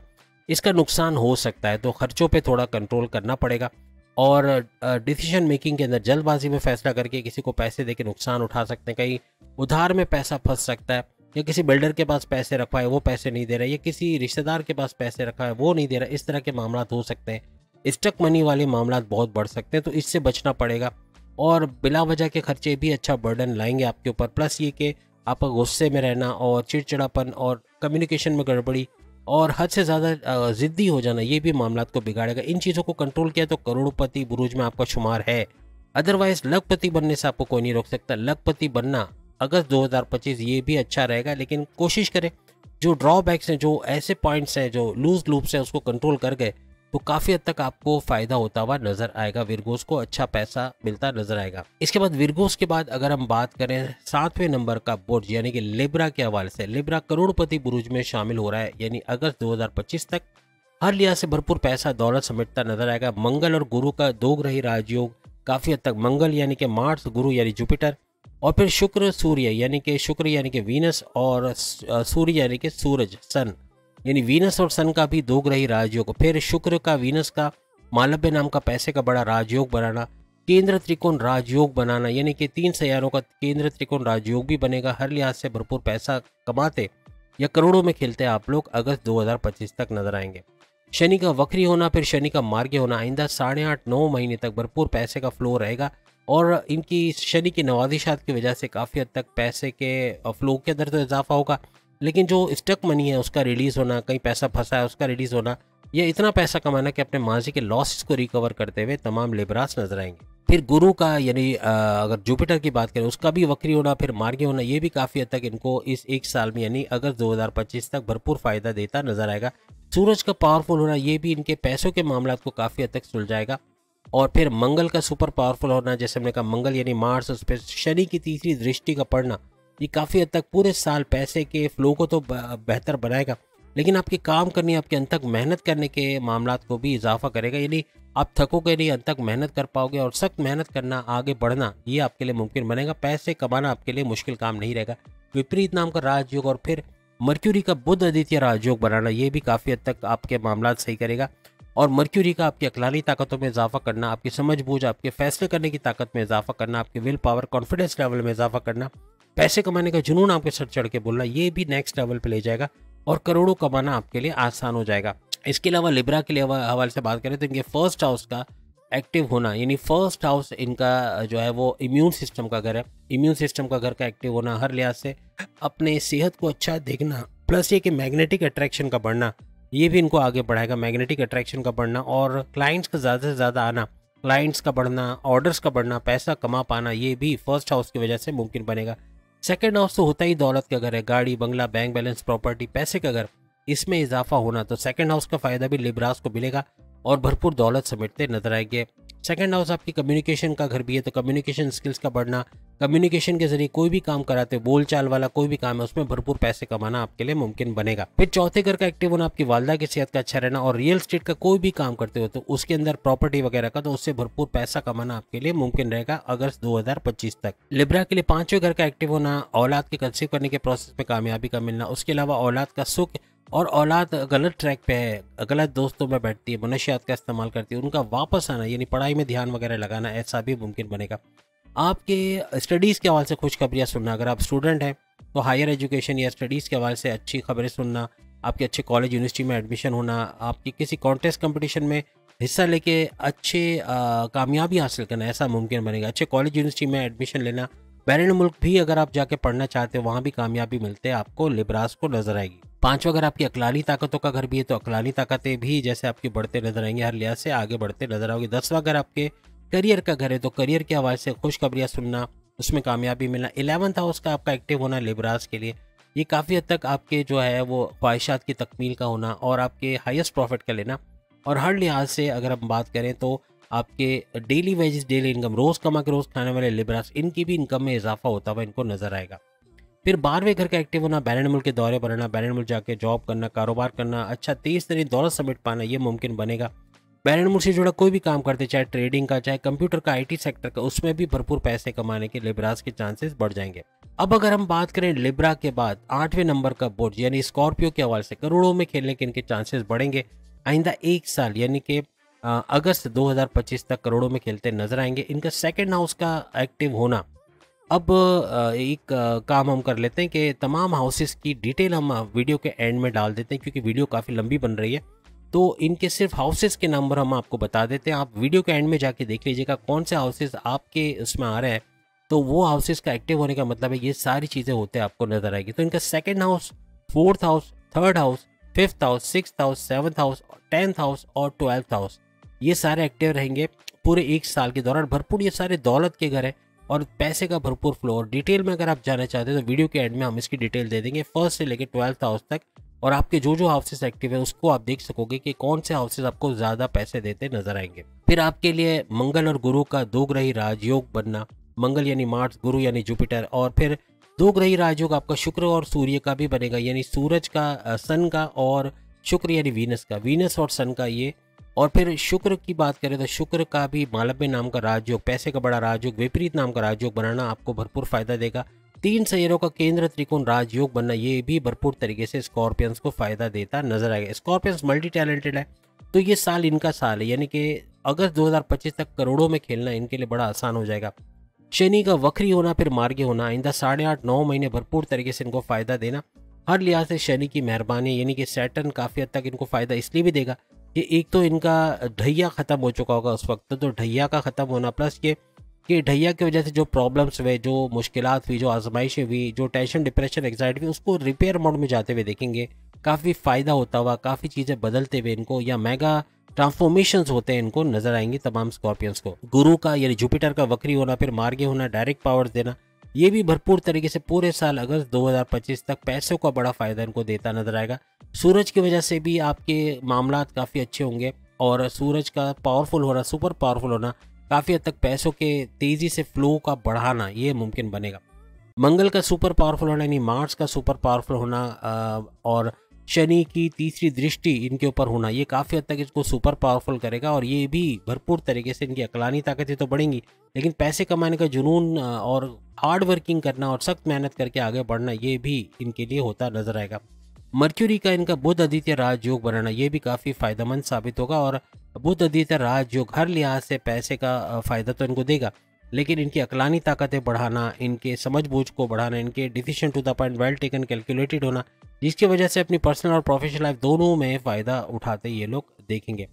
इसका नुकसान हो सकता है, तो खर्चों पे थोड़ा कंट्रोल करना पड़ेगा। और डिसीजन मेकिंग के अंदर जल्दबाजी में फैसला करके किसी को पैसे देके नुकसान उठा सकते हैं, कहीं उधार में पैसा फंस सकता है, या किसी बिल्डर के पास पैसे रखवाए वो पैसे नहीं दे रहा है, या किसी रिश्तेदार के पास पैसे रखा है वो नहीं दे रहा, इस तरह के मामला हो सकते हैं। स्टक मनी वाले मामला बहुत बढ़ सकते हैं, तो इससे बचना पड़ेगा। और बिला वजह के खर्चे भी अच्छा बर्डन लाएंगे आपके ऊपर, प्लस ये कि आपका गुस्से में रहना और चिड़चिड़ापन और कम्युनिकेशन में गड़बड़ी और हद से ज़्यादा ज़िद्दी हो जाना, ये भी मामलात को बिगाड़ेगा। इन चीज़ों को कंट्रोल किया तो करोड़पति बुरूज में आपका शुमार है। अदरवाइज लखपति बनने से आपको कोई नहीं रोक सकता। लखपति बनना अगस्त 2025 ये भी अच्छा रहेगा, लेकिन कोशिश करें जो ड्रॉबैक्स हैं, जो ऐसे पॉइंट्स हैं, जो लूज लूप्स हैं, उसको कंट्रोल कर गए तो काफ़ी हद तक आपको फ़ायदा होता हुआ नज़र आएगा। विर्गोस को अच्छा पैसा मिलता नज़र आएगा। इसके बाद विर्गोस के बाद अगर हम बात करें 7वें नंबर का बुर्ज यानी कि लिब्रा के हवाले से, लिब्रा करोड़पति बुर्ज में शामिल हो रहा है, यानी अगस्त 2025 तक हर लिहाज से भरपूर पैसा दौलत समेटता नजर आएगा। मंगल और गुरु का दो ग्रही राजयोग काफ़ी हद तक, मंगल यानी कि मार्स, गुरु यानी जुपिटर, और फिर शुक्र सूर्य यानी कि वीनस, और सूर्य यानी कि सूरज सन, यानी वीनस और सन का भी दो ग्रही राजयोग। फिर शुक्र का वीनस का मालव्य नाम का पैसे का बड़ा राजयोग बनाना, केंद्र त्रिकोण राजयोग बनाना, यानी कि 3 सैयारों का केंद्र त्रिकोण राजयोग भी बनेगा। हर लिहाज से भरपूर पैसा कमाते या करोड़ों में खेलते आप लोग अगस्त 2025 तक नजर आएंगे। शनि का वक्री होना, फिर शनि का मार्गी होना, आइंदा 8.5-9 महीने तक भरपूर पैसे का फ्लो रहेगा, और इनकी शनि की नवाजिशात की वजह से काफ़ी हद तक पैसे के फ्लो के अंदर तो इजाफा होगा, लेकिन जो स्टक मनी है उसका रिलीज़ होना, कहीं पैसा फंसा है उसका रिलीज़ होना, या इतना पैसा कमाना कि अपने माजी के लॉसेस को रिकवर करते हुए तमाम लिब्रास नजर आएंगे। फिर गुरु का यानी अगर जुपिटर की बात करें उसका भी वक्री होना, फिर मार्गी होना, ये भी काफ़ी हद तक इनको इस एक साल में यानी अगस्त 2025 तक भरपूर फायदा देता नजर आएगा। सूरज का पावरफुल होना, ये भी इनके पैसों के मामला को काफ़ी हद तक सुलझाएगा। और फिर मंगल का सुपर पावरफुल होना, जैसे हमने कहा मंगल यानी मार्स, उस पर शनि की तीसरी दृष्टि का पड़ना, ये काफ़ी हद तक पूरे साल पैसे के फ्लो को तो बेहतर बनाएगा, लेकिन आपकी काम करनी, आपके अंत तक मेहनत करने के मामलात को भी इजाफा करेगा, यानी आप थकोगे नहीं, अंत तक मेहनत कर पाओगे, और सख्त मेहनत करना, आगे बढ़ना, ये आपके लिए मुमकिन बनेगा। पैसे कमाना आपके लिए मुश्किल काम नहीं रहेगा। विपरीत नाम का राजयोग और फिर मर्क्यूरी का बुध आदित्य राजयोग बनाना, ये भी काफ़ी हद तक आपके मामलात सही करेगा। और मर्क्यूरी का आपकी अकलानी ताकतों में इजाफा करना, आपकी समझबूझ, आपके फैसले करने की ताकत में इजाफा करना, आपके विल पावर कॉन्फिडेंस लेवल में इजाफा करना, पैसे कमाने का जुनून आपके सर चढ़ के बोलना, ये भी नेक्स्ट लेवल पे ले जाएगा और करोड़ों कमाना आपके लिए आसान हो जाएगा। इसके अलावा लिब्रा के लिए हवाले से बात करें तो इनके फर्स्ट हाउस का एक्टिव होना, यानी फर्स्ट हाउस इनका जो है वो इम्यून सिस्टम का घर है, इम्यून सिस्टम का घर का एक्टिव होना, हर लिहाज से अपने सेहत को अच्छा देखना, प्लस ये कि मैग्नेटिक अट्रैक्शन का बढ़ना, ये भी इनको आगे बढ़ाएगा। मैग्नेटिक अट्रैक्शन का बढ़ना और क्लाइंट्स का ज़्यादा से ज़्यादा आना, क्लाइंट्स का बढ़ना, ऑर्डर्स का बढ़ना, पैसा कमा पाना, ये भी फर्स्ट हाउस की वजह से मुमकिन बनेगा। सेकंड हाउस तो होता ही दौलत का घर है, गाड़ी बंगला, बैंक बैलेंस, प्रॉपर्टी, पैसे का घर, इसमें इजाफा होना, तो सेकंड हाउस का फायदा भी लिब्रास को मिलेगा और भरपूर दौलत समेटते नजर आएंगे। सेकंड हाउस आपकी कम्युनिकेशन का घर भी है, तो कम्युनिकेशन स्किल्स का बढ़ना, कम्युनिकेशन के जरिए कोई भी काम कराते, बोलचाल वाला कोई भी काम है, उसमें भरपूर पैसे कमाना आपके लिए मुमकिन बनेगा। फिर चौथे घर का एक्टिव होना, आपकी वालदा की सेहत का अच्छा रहना, और रियल एस्टेट का कोई भी काम करते हो तो उसके अंदर प्रॉपर्टी वगैरह का, तो उससे भरपूर पैसा कमाना आपके लिए मुमकिन रहेगा अगस्त 2025 तक। लिब्रा के लिए पांचवें घर का एक्टिव होना, औलाद के कंसीव करने के प्रोसेस में कामयाबी का मिलना, उसके अलावा औलाद का सुख और औलाद गलत ट्रैक पे है, गलत दोस्तों में बैठती है, मनशियात का इस्तेमाल करती है, उनका वापस आना यानी पढ़ाई में ध्यान वगैरह लगाना ऐसा भी मुमकिन बनेगा। आपके स्टडीज़ के हवाले से खुशखबरियाँ सुनना, अगर आप स्टूडेंट हैं तो हायर एजुकेशन या स्टडीज़ के हवाले से अच्छी खबरें सुनना, आपके अच्छे कॉलेज यूनिवर्सिटी में एडमिशन होना, आपकी किसी कॉन्टेस्ट कंपटीशन में हिस्सा लेके अच्छे कामयाबी हासिल करना ऐसा मुमकिन बनेगा। अच्छे कॉलेज यूनिवर्सिटी में एडमिशन लेना, बैरून मुल्क भी अगर आप जाके पढ़ना चाहते हो वहाँ भी कामयाबी मिलते हैं आपको, लिब्रास को नजर आएगी। पांचवा, अगर आपकी अकलानी ताकतों का घर भी है तो अकलानी ताकतें भी जैसे आपकी बढ़ते नजर आएंगे, हर लिहाज से आगे बढ़ते नजर आओगे। 10वां, अगर आपके करियर का घर है तो करियर के हवाले से खुशखबरियाँ सुनना, उसमें कामयाबी मिलना। 11th हाउस का आपका एक्टिव होना लिब्रास के लिए ये काफ़ी हद तक आपके जो है वो ख्वाहिशात की तकमील का होना और आपके हाईएस्ट प्रॉफिट का लेना। और हर लिहाज से अगर हम बात करें तो आपके डेली वेजेस, डेली इनकम, रोज़ कमा के रोज़ खाने वाले लिब्रास, इनकी भी इनकम में इजाफा होता हुआ इनको नजर आएगा। फिर 12वें घर का एक्टिव होना, बैरून मुल्क के दौरे पर रहना, बैरून मुल्क जाके जॉब करना, कारोबार करना, अच्छा तेज तरीन दौलत समेट पाना, ये मुमकिन बनेगा। बैरून मुल्क से जुड़ा कोई भी काम करते, चाहे ट्रेडिंग का, चाहे कंप्यूटर का, IT सेक्टर का, उसमें भी भरपूर पैसे कमाने के लिब्रास के चांसेस बढ़ जाएंगे। अब अगर हम बात करें लिब्रा के बाद 8वें नंबर का बुर्ज यानी स्कॉर्पियो के हवाले से करोड़ों में खेलने के इनके चांसेस बढ़ेंगे। आइंदा 1 साल यानी कि अगस्त 2025 तक करोड़ों में खेलते नजर आएंगे। इनका सेकंड हाउस का एक्टिव होना, अब एक काम हम कर लेते हैं कि तमाम हाउसेस की डिटेल हम वीडियो के एंड में डाल देते हैं क्योंकि वीडियो काफ़ी लंबी बन रही है। तो इनके सिर्फ हाउसेस के नंबर हम आपको बता देते हैं, आप वीडियो के एंड में जाके देख लीजिएगा कौन से हाउसेस आपके उसमें आ रहे हैं। तो वो हाउसेस का एक्टिव होने का मतलब है ये सारी चीज़ें होते हैं आपको नजर आएगी। तो इनका second house, 4th house, 3rd house, 5th house, 6th house, 7th house, 10th house और 12th हाउस, ये सारे एक्टिव रहेंगे पूरे 1 साल के दौरान। भरपूर ये सारे दौलत के घर है और पैसे का भरपूर फ्लो। और डिटेल में अगर आप जाना चाहते हैं तो वीडियो के एंड में हम इसकी डिटेल दे देंगे 1st से लेकर 12th हाउस तक, और आपके जो जो हाउसेस एक्टिव है उसको आप देख सकोगे कि कौन से हाउसेस आपको ज़्यादा पैसे देते नजर आएंगे। फिर आपके लिए मंगल और गुरु का 2 ग्रही राजयोग बनना, मंगल यानी मार्स, गुरु यानी जुपिटर, और फिर 2 ग्रही राजयोग आपका शुक्र और सूर्य का भी बनेगा, यानी सूरज का, सन का, और शुक्र यानी वीनस का, वीनस और सन का ये। और फिर शुक्र की बात करें तो शुक्र का भी मालव्य नाम का राजयोग, पैसे का बड़ा राजयोग, विपरीत नाम का राजयोग बनाना आपको भरपूर फायदा देगा। 3 सैयरों का केंद्र त्रिकोण राजयोग बनना, ये भी भरपूर तरीके से स्कॉर्पियंस को फायदा देता नजर आएगा। स्कॉर्पियंस मल्टी टैलेंटेड है तो ये साल इनका साल है, यानी कि अगस्त 2025 तक करोड़ों में खेलना इनके लिए बड़ा आसान हो जाएगा। शनि का वक्री होना फिर मार्गी होना, आइंदा 8.5-9 महीने भरपूर तरीके से इनको फायदा देना। हर लिहाज से शनि की मेहरबानी, यानी कि सैटर्न काफ़ी हद तक इनको फायदा इसलिए भी देगा कि एक तो इनका ढैया ख़त्म हो चुका होगा उस वक्त, तो ढैया का ख़त्म होना, प्लस ये कि ढैया की वजह से जो प्रॉब्लम्स हुए, जो मुश्किलात हुई, जो आजमाइशें हुई, जो टेंशन, डिप्रेशन, एग्जाइटी हुई, उसको रिपेयर मोड में जाते हुए देखेंगे। काफ़ी फ़ायदा होता हुआ, काफ़ी चीज़ें बदलते हुए इनको, या मेगा ट्रांसफॉर्मेशंस होते हैं इनको नजर आएंगी तमाम स्कॉर्पियंस को। गुरु का यानी जुपिटर का वक्री होना फिर मार्गी होना, डायरेक्ट पावर्स देना, ये भी भरपूर तरीके से पूरे साल अगस्त 2025 तक पैसों का बड़ा फायदा इनको देता नजर आएगा। सूरज की वजह से भी आपके मामलात काफ़ी अच्छे होंगे, और सूरज का पावरफुल होना, सुपर पावरफुल होना, काफ़ी हद तक पैसों के तेज़ी से फ्लो का बढ़ाना ये मुमकिन बनेगा। मंगल का सुपर पावरफुल होना यानी मार्स का सुपर पावरफुल होना, और शनि की तीसरी दृष्टि इनके ऊपर होना, ये काफ़ी हद तक इसको सुपर पावरफुल करेगा। और ये भी भरपूर तरीके से इनकी अकलानी ताकतें तो बढ़ेंगी, लेकिन पैसे कमाने का जुनून और हार्ड वर्किंग करना और सख्त मेहनत करके आगे बढ़ना, ये भी इनके लिए होता नजर आएगा। मर्क्यूरी का इनका बुध आदित्य राजयोग बनाना, ये भी काफ़ी फायदेमंद साबित होगा। और बुध आदित्य राजयोग हर लिहाज से पैसे का फ़ायदा तो इनको देगा, लेकिन इनकी अकलानी ताकतें बढ़ाना, इनके समझबूझ को बढ़ाना, इनके decision to the point, well taken, calculated होना, जिसकी वजह से अपनी पर्सनल और प्रोफेशनल लाइफ दोनों में फ़ायदा उठाते ये लोग देखेंगे।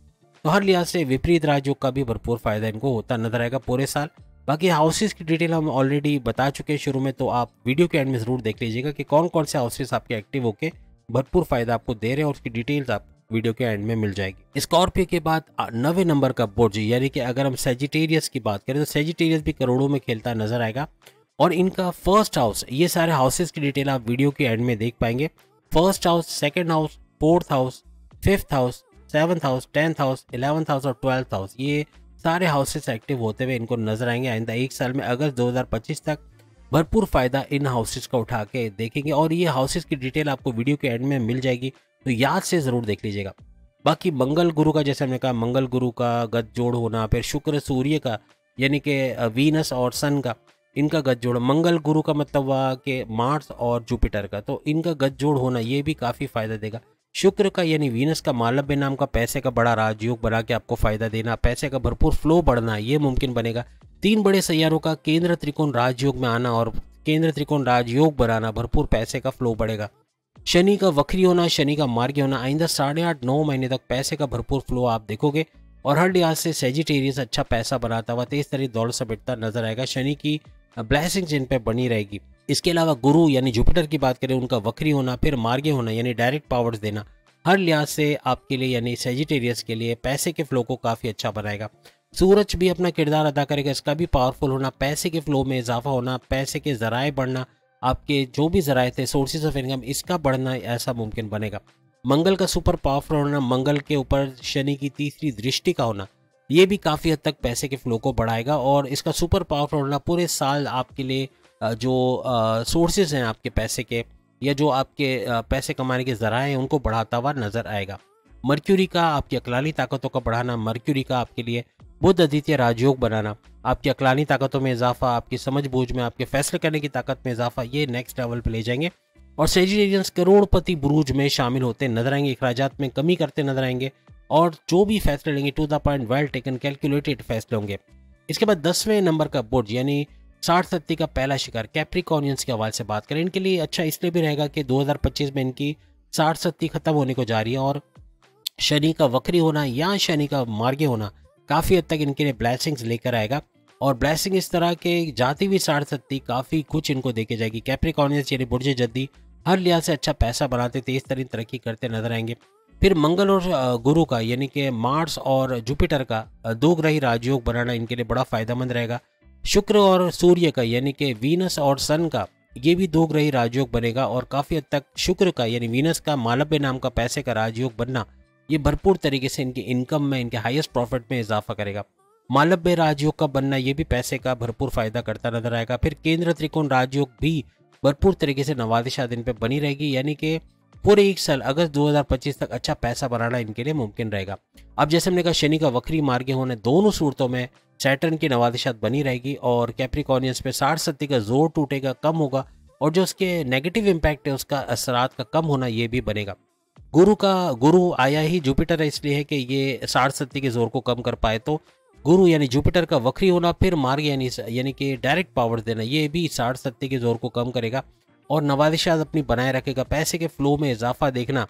तो हर लिहाज से विपरीत राजयोग का भी भरपूर फ़ायदा इनको होता नजर आएगा पूरे साल। बाकी हाउसेस की डिटेल हम ऑलरेडी बता चुके हैं शुरू में, तो आप वीडियो के एंड में ज़रूर देख लीजिएगा कि कौन कौन से हाउसेस आपके एक्टिव होके भरपूर फायदा आपको दे रहे हैं, और उसकी डिटेल्स आप वीडियो के एंड में मिल जाएगी। स्कॉर्पियो के बाद 9वें नंबर का बुर्ज, यानी कि अगर हम सेजिटेरियस की बात करें तो सेजिटेरियस भी करोड़ों में खेलता नजर आएगा। और इनका फर्स्ट हाउस, ये सारे हाउसेस की डिटेल आप वीडियो के एंड में देख पाएंगे। First house, second house, 4th house, 5th house, 7th house, 10th house, 11th house और 12th हाउस, ये सारे हाउसेस एक्टिव होते हुए इनको नजर आएंगे आइंदा 1 साल में अगस्त 2025 तक। भरपूर फायदा इन हाउसेस का उठा के देखेंगे, और ये हाउसेस की डिटेल आपको वीडियो के एंड में मिल जाएगी, तो याद से ज़रूर देख लीजिएगा। बाकी मंगल गुरु का, जैसे हमने कहा, मंगल गुरु का गत जोड़ होना, फिर शुक्र सूर्य का यानी कि वीनस और सन का इनका गत जोड़, मंगल गुरु का मतलब हुआ कि मार्स और जुपिटर का, तो इनका गत जोड़ होना ये भी काफ़ी फ़ायदा देगा। शुक्र का यानी वीनस का मालव्य नाम का पैसे का बड़ा राजयोग बना के आपको फायदा देना, पैसे का भरपूर फ्लो बढ़ना ये मुमकिन बनेगा। 3 बड़े सैयारों का केंद्र त्रिकोण राजयोग में आना और केंद्र त्रिकोण राजयोग बनाना, भरपूर पैसे का फ्लो बढ़ेगा। शनि का वक्री होना, शनि का मार्गी होना, आइंदा 8.5-9 महीने तक पैसे का भरपूर फ्लो आप देखोगे और हर लिहाज से सेजिटेरियस अच्छा पैसा बनाता हुआ तेज तरीन दौड़ समेटता नजर आएगा। शनि की ब्लेसिंग्स इन पे बनी रहेगी। इसके अलावा गुरु यानी जुपिटर की बात करें, उनका वक्री होना फिर मार्गी होना यानी डायरेक्ट पावर्स देना हर लिहाज से आपके लिए यानी सेजिटेरियस के लिए पैसे के फ्लो को काफ़ी अच्छा बनाएगा। सूरज भी अपना किरदार अदा करेगा, इसका भी पावरफुल होना, पैसे के फ्लो में इजाफा होना, पैसे के जराए बढ़ना, आपके जो भी जराए थे सोर्सेज ऑफ इनकम इसका बढ़ना ऐसा मुमकिन बनेगा। मंगल का सुपर पावरफुल होना, मंगल के ऊपर शनि की तीसरी दृष्टि का होना ये भी काफ़ी हद तक पैसे के फ्लो को बढ़ाएगा और इसका सुपर पावरफुल होना पूरे साल आपके लिए जो सोर्सेज हैं आपके पैसे के या जो आपके पैसे कमाने के जराए हैं उनको बढ़ाता हुआ नजर आएगा। मर्क्यूरी का आपकी अकलानी ताकतों का बढ़ाना, मर्क्यूरी का आपके लिए बुध आदित्य राजयोग बनाना, आपकी अकलानी ताकतों में इजाफा, आपकी समझ बूझ में, आपके फैसले करने की ताकत में इजाफा, ये नेक्स्ट लेवल पे ले जाएंगे। और सेजिटेरियंस करोड़पति बुरूज में शामिल होते नजर आएंगे, अखराजात में कमी करते नजर आएंगे और जो भी फैसले लेंगे to the point, well taken, calculated फैसले होंगे। इसके बाद 10वें नंबर का बुर्ज यानी 60-30 का पहला शिकार कैप्रिकॉर्नियंस के हवाले से बात करें, इनके लिए अच्छा इसलिए भी रहेगा कि 2025 में इनकी 60-30 खत्म होने को जा रही है और शनि का वक्री होना या शनि का मार्गी होना काफ़ी हद तक इनके लिए ब्लेसिंग्स लेकर आएगा और ब्लेसिंग इस तरह के जाती हुई 60-30 काफ़ी कुछ इनको देके जाएगी। कैप्रिकॉर्नियंस यानी बुर्ज जद्दी हर लिहाज से अच्छा पैसा बनाते तेज तरीन तरक्की करते नजर आएंगे। फिर मंगल और गुरु का यानी कि मार्स और जुपिटर का 2 ग्रही राजयोग बनाना इनके लिए बड़ा फायदेमंद रहेगा। शुक्र और सूर्य का यानी कि वीनस और सन का ये भी 2 ग्रही राजयोग बनेगा और काफ़ी हद तक शुक्र का यानी वीनस का मालव्य नाम का पैसे का राजयोग बनना ये भरपूर तरीके से इनकी इनकम में, इनके हाईएस्ट प्रॉफिट में इजाफा करेगा। मालव्य राजयोग का बनना ये भी पैसे का भरपूर फायदा करता नजर आएगा। फिर केंद्र त्रिकोण राजयोग भी भरपूर तरीके से नवादिशात इन पे बनी रहेगी यानी कि पूरे 1 साल अगस्त 2025 तक अच्छा पैसा बनाना इनके लिए मुमकिन रहेगा। अब जैसे हमने कहा शनि का वक्री मार्गी होने दोनों सूरतों में सैटर्न की नवादिशात बनी रहेगी और कैप्रिकॉर्नियंस पे 60-30 का जोर टूटेगा, कम होगा और जो उसके नेगेटिव इम्पैक्ट है उसका असरात का कम होना ये भी बनेगा। गुरु आया ही जुपिटर है इसलिए है कि ये 60-30 के जोर को कम कर पाए, तो गुरु यानी जुपिटर का वक्री होना फिर मार्ग यानी कि डायरेक्ट पावर देना ये भी 60-30 के जोर को कम करेगा और नवादिशात अपनी बनाए रखेगा। पैसे के फ्लो में इजाफा देखना,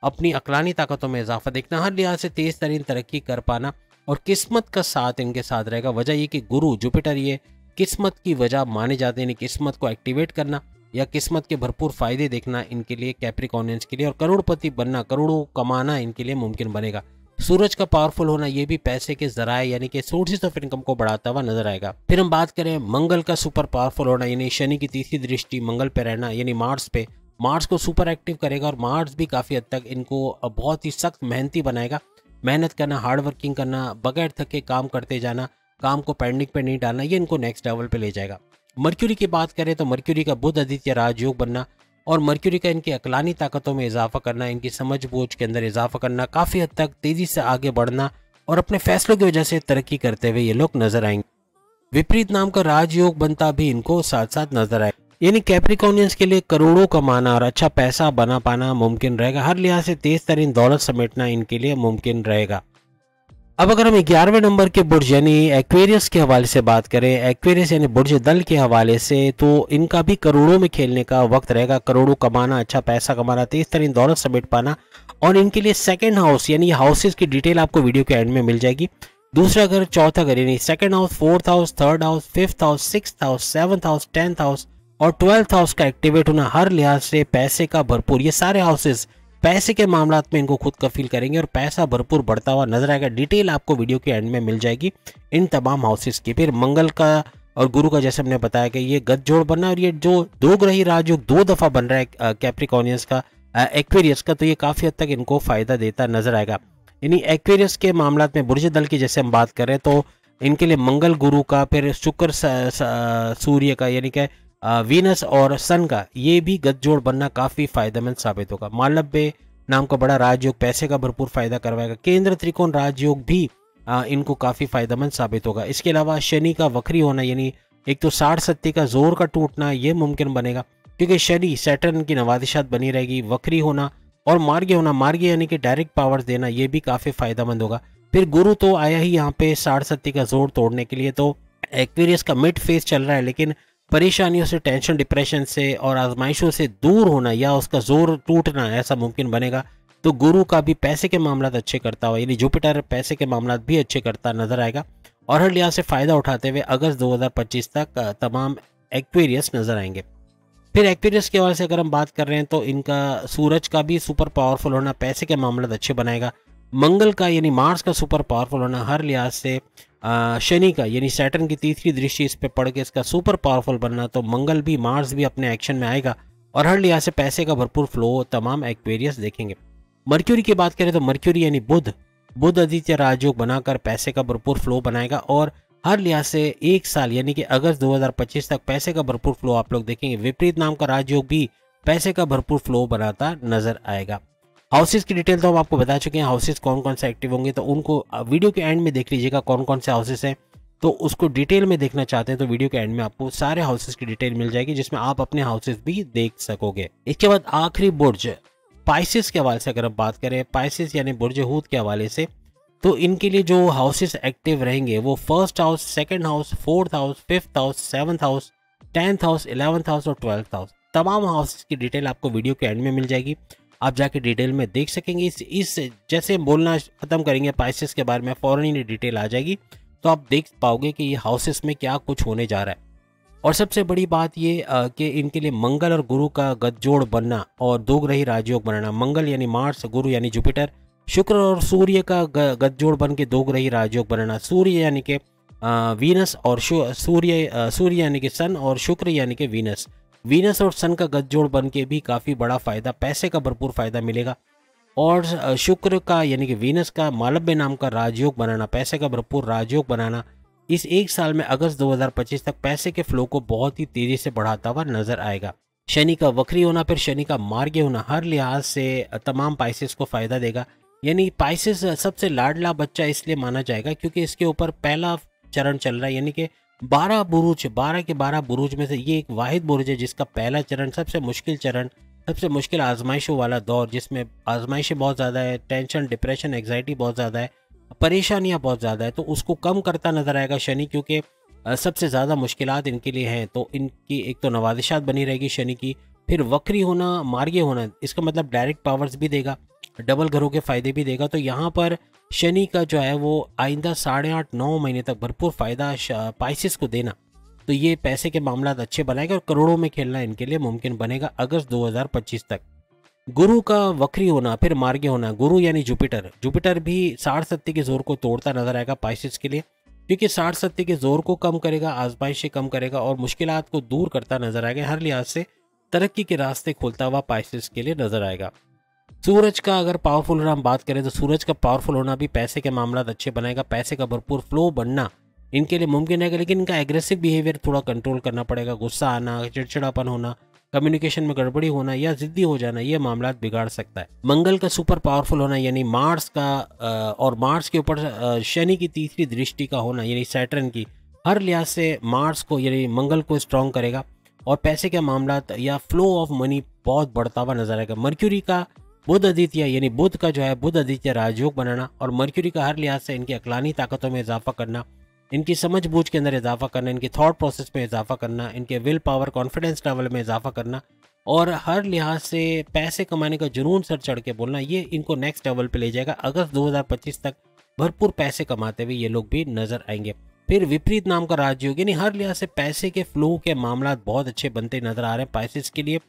अपनी अकलानी ताकतों में इजाफा देखना, हर लिहाज से तेज तरीन तरक्की कर पाना और किस्मत का साथ इनके साथ रहेगा। वजह ये कि गुरु जुपिटर ये किस्मत की वजह माने जाते हैं, किस्मत को एक्टिवेट करना या किस्मत के भरपूर फायदे देखना इनके लिए कैप्रिकॉर्नियंस के लिए और करोड़पति बनना, करोड़ों कमाना इनके लिए मुमकिन बनेगा। सूरज का पावरफुल होना ये भी पैसे के जराए यानी कि सोर्सेज ऑफ इनकम को बढ़ाता हुआ नजर आएगा। फिर हम बात करें मंगल का सुपर पावरफुल होना यानी शनि की तीसरी दृष्टि मंगल पे रहना यानी मार्स पे, मार्स को सुपर एक्टिव करेगा और मार्स भी काफ़ी हद तक इनको बहुत ही सख्त मेहनती बनाएगा। मेहनत करना, हार्ड वर्किंग करना, बगैर थके काम करते जाना, काम को पेंडिंग पे नहीं डालना, ये इनको नेक्स्ट लेवल पे ले जाएगा। मर्क्यूरी की बात करें तो मर्क्यूरी का बुध आदित्य राजयोग बनना और मर्क्यूरी का इनकी अकलानी ताकतों में इजाफा करना, इनकी समझ बूझ के अंदर इजाफा करना, काफ़ी हद तक तेज़ी से आगे बढ़ना और अपने फैसलों की वजह से तरक्की करते हुए ये लोग नजर आएंगे। विपरीत नाम का राजयोग बनता भी इनको साथ साथ नजर आए यानी कैप्रिकॉर्नियंस के लिए करोड़ों कमाना और अच्छा पैसा बना पाना मुमकिन रहेगा। हर लिहाज से तेज तरीन दौलत समेटना इनके लिए मुमकिन रहेगा। अब अगर हम 11वें नंबर के बुर्ज यानी एक्वेरियस के हवाले से बात करें, एक्वेरियस यानी बुर्ज दल के हवाले से, तो इनका भी करोड़ों में खेलने का वक्त रहेगा। करोड़ों कमाना, अच्छा पैसा कमाना, तेज तरीन दौलत समेट पाना और इनके लिए सेकंड हाउस यानी हाउसेज की डिटेल आपको वीडियो के एंड में मिल जाएगी। दूसरा घर, चौथा घर यानी second house, fourth house, third house, fifth house, sixth house, seventh house, 10th house और 12th हाउस का एक्टिवेट होना हर लिहाज से पैसे का भरपूर, ये सारे हाउसेज पैसे के मामलात में इनको खुद कफील करेंगे और पैसा भरपूर बढ़ता हुआ नजर आएगा। डिटेल आपको वीडियो के एंड में मिल जाएगी इन तमाम हाउसेस की। फिर मंगल का और गुरु का जैसे हमने बताया कि ये गठजोड़ बनना और ये जो 2 ग्रही राजयोग 2 दफा बन रहा है कैप्रिकॉर्नियंस का, एक्वेरियस का, तो ये काफी हद तक इनको फायदा देता नजर आएगा। यानी एक्वेरियस के मामलात में बुर्ज दल की जैसे हम बात करें तो इनके लिए मंगल गुरु का, फिर शुक्र सूर्य का यानी कि वीनस और सन का ये भी गठजोड़ बनना काफ़ी फायदेमंद साबित होगा। मालव्य नाम का बड़ा राजयोग पैसे का भरपूर फायदा करवाएगा। केंद्र त्रिकोण राजयोग भी इनको काफ़ी फायदेमंद साबित होगा। इसके अलावा शनि का वक्री होना यानी एक तो 60-70 का जोर का टूटना ये मुमकिन बनेगा क्योंकि शनि सैटर्न की नवादिशात बनी रहेगी। वक्री होना और मार्गी होना, मार्गी यानी कि डायरेक्ट पावर देना, ये भी काफ़ी फायदेमंद होगा। फिर गुरु तो आया ही यहाँ पे 60-70 का जोर तोड़ने के लिए, तो एक्वेरियस का मिड फेज चल रहा है, लेकिन परेशानियों से, टेंशन, डिप्रेशन से और आजमाइशों से दूर होना या उसका जोर टूटना ऐसा मुमकिन बनेगा। तो गुरु का भी पैसे के मामलात अच्छे करता हुआ, यानी जुपिटर पैसे के मामलात भी अच्छे करता नजर आएगा और हर लिहाज से फायदा उठाते हुए अगस्त 2025 तक तमाम एक्वेरियस नजर आएंगे। फिर एक्वेरियस के हवाले से अगर हम बात कर रहे हैं तो इनका सूरज का भी सुपर पावरफुल होना पैसे के मामलात अच्छे बनाएगा। मंगल का यानी मार्स का सुपर पावरफुल होना हर लिहाज से, शनि का यानी सैटर्न की तीसरी दृष्टि इस पे पड़ के इसका सुपर पावरफुल बनना, तो मंगल भी, मार्स भी अपने एक्शन में आएगा और हर लिहाज से पैसे का भरपूर फ्लो तमाम एक्वेरियस देखेंगे। मर्क्यूरी की बात करें तो मर्क्यूरी यानी बुध आदित्य राजयोग बनाकर पैसे का भरपूर फ्लो बनाएगा और हर लिहाज से एक साल यानी कि अगस्त 2025 तक पैसे का भरपूर फ्लो आप लोग देखेंगे। विपरीत नाम का राजयोग भी पैसे का भरपूर फ्लो बनाता नजर आएगा। हाउसेस की डिटेल तो हम आपको बता चुके हैं, हाउसेस कौन कौन से एक्टिव होंगे, तो उनको वीडियो के एंड में देख लीजिएगा कौन कौन से हाउसेस हैं। तो उसको डिटेल में देखना चाहते हैं तो वीडियो के एंड में आपको सारे हाउसेस की डिटेल मिल जाएगी, जिसमें आप अपने हाउसेस भी देख सकोगे। इसके बाद आखिरी बुर्ज पाइसेस के हवाले से अगर हम बात करें, पाइसेस यानी बुर्ज हूत के हवाले से, तो इनके लिए जो हाउसेस एक्टिव रहेंगे वो first house, second house, fourth house, fifth house, seventh house, 10th house, 11th house और 12th हाउस। तमाम हाउसेस की डिटेल आपको वीडियो के एंड में मिल जाएगी, आप जाके डिटेल में देख सकेंगे। इस जैसे बोलना खत्म करेंगे पाइसेस के बारे में, फौरन ही डिटेल आ जाएगी, तो आप देख पाओगे कि ये हाउसेस में क्या कुछ होने जा रहा है। और सबसे बड़ी बात ये कि इनके लिए मंगल और गुरु का गठजोड़ बनना और दो ग्रही राजयोग बनाना, मंगल यानी मार्स, गुरु यानी जुपिटर, शुक्र और सूर्य का गठजोड़ बन के दो ग्रही राजयोग बनाना, सूर्य यानी कि वीनस और सूर्य यानी कि सन और शुक्र यानी कि वीनस और सन का गठजोड़ बन के भी काफ़ी बड़ा फायदा, पैसे का भरपूर फायदा मिलेगा। और शुक्र का यानी कि वीनस का मालव्य नाम का राजयोग बनाना, पैसे का भरपूर राजयोग बनाना, इस एक साल में अगस्त 2025 तक पैसे के फ्लो को बहुत ही तेजी से बढ़ाता हुआ नजर आएगा। शनि का वक्री होना, फिर शनि का मार्गी होना हर लिहाज से तमाम पाइसेस को फायदा देगा। यानी पाइसेस सबसे लाडला बच्चा इसलिए माना जाएगा क्योंकि इसके ऊपर पहला चरण चल रहा है, यानी कि 12 बुरुज, 12 के 12 बुरुज में से ये एक वाहिद बुरुज है जिसका पहला चरण, सबसे मुश्किल चरण, सबसे मुश्किल आजमाइशों वाला दौर, जिसमें आजमाइशें बहुत ज़्यादा है, टेंशन, डिप्रेशन, एग्जाइटी बहुत ज़्यादा है, परेशानियां बहुत ज़्यादा है, तो उसको कम करता नजर आएगा शनि, क्योंकि सबसे ज़्यादा मुश्किलात इनके लिए हैं। तो इनकी एक तो नवादिशात बनी रहेगी शनि की, फिर वक्री होना, मार्गी होना, इसका मतलब डायरेक्ट पावर्स भी देगा, डबल घरों के फायदे भी देगा। तो यहाँ पर शनि का जो है वो आइंदा 8.5-9 महीने तक भरपूर फायदा पाइसेस को देना, तो ये पैसे के मामला अच्छे बनाएगा और करोड़ों में खेलना इनके लिए मुमकिन बनेगा अगस्त 2025 तक। गुरु का वक्री होना, फिर मार्गी होना, गुरु यानी जुपिटर भी 60-70 के जोर को तोड़ता नजर आएगा पाइसेस के लिए, क्योंकि 60-70 के जोर को कम करेगा, आजमाइशें कम करेगा और मुश्किलात को दूर करता नजर आएगा, हर लिहाज से तरक्की के रास्ते खोलता हुआ पाइसेस के लिए नजर आएगा। सूरज का अगर पावरफुल होना हम बात करें तो सूरज का पावरफुल होना भी पैसे के मामला अच्छे बनाएगा, पैसे का भरपूर फ्लो बनना इनके लिए मुमकिन है, लेकिन इनका एग्रेसिव बिहेवियर थोड़ा कंट्रोल करना पड़ेगा। गुस्सा आना, चिड़चिड़ापन होना, कम्युनिकेशन में गड़बड़ी होना या जिद्दी हो जाना, ये मामला बिगाड़ सकता है। मंगल का सुपर पावरफुल होना यानी मार्स का और मार्स के ऊपर शनि की तीसरी दृष्टि का होना यानी सैटर्न की, हर लिहाज से मार्स को यानी मंगल को स्ट्रॉन्ग करेगा और पैसे के मामला या फ्लो ऑफ मनी बहुत बढ़ता हुआ नजर आएगा। मर्क्यूरी का बुध आदित्य यानी बुध का जो है बुध आदित्य राजयोग बनाना और मर्क्यूरी का हर लिहाज से इनकी अक्लानी ताकतों में इजाफा करना, इनकी समझ बूझ के अंदर इजाफा करना, इनके थॉट प्रोसेस में इजाफा करना, इनके विल पावर, कॉन्फिडेंस लेवल में इजाफा करना और हर लिहाज से पैसे कमाने का जुनून सर चढ़ के बोलना, ये इनको नेक्स्ट लेवल पे ले जाएगा। अगस्त 2025 तक भरपूर पैसे कमाते हुए ये लोग भी नजर आएंगे। फिर विपरीत नाम का राजयोग यानी हर लिहाज से पैसे के फ्लो के मामला बहुत अच्छे बनते नजर आ रहे हैं पाइसेस के लिए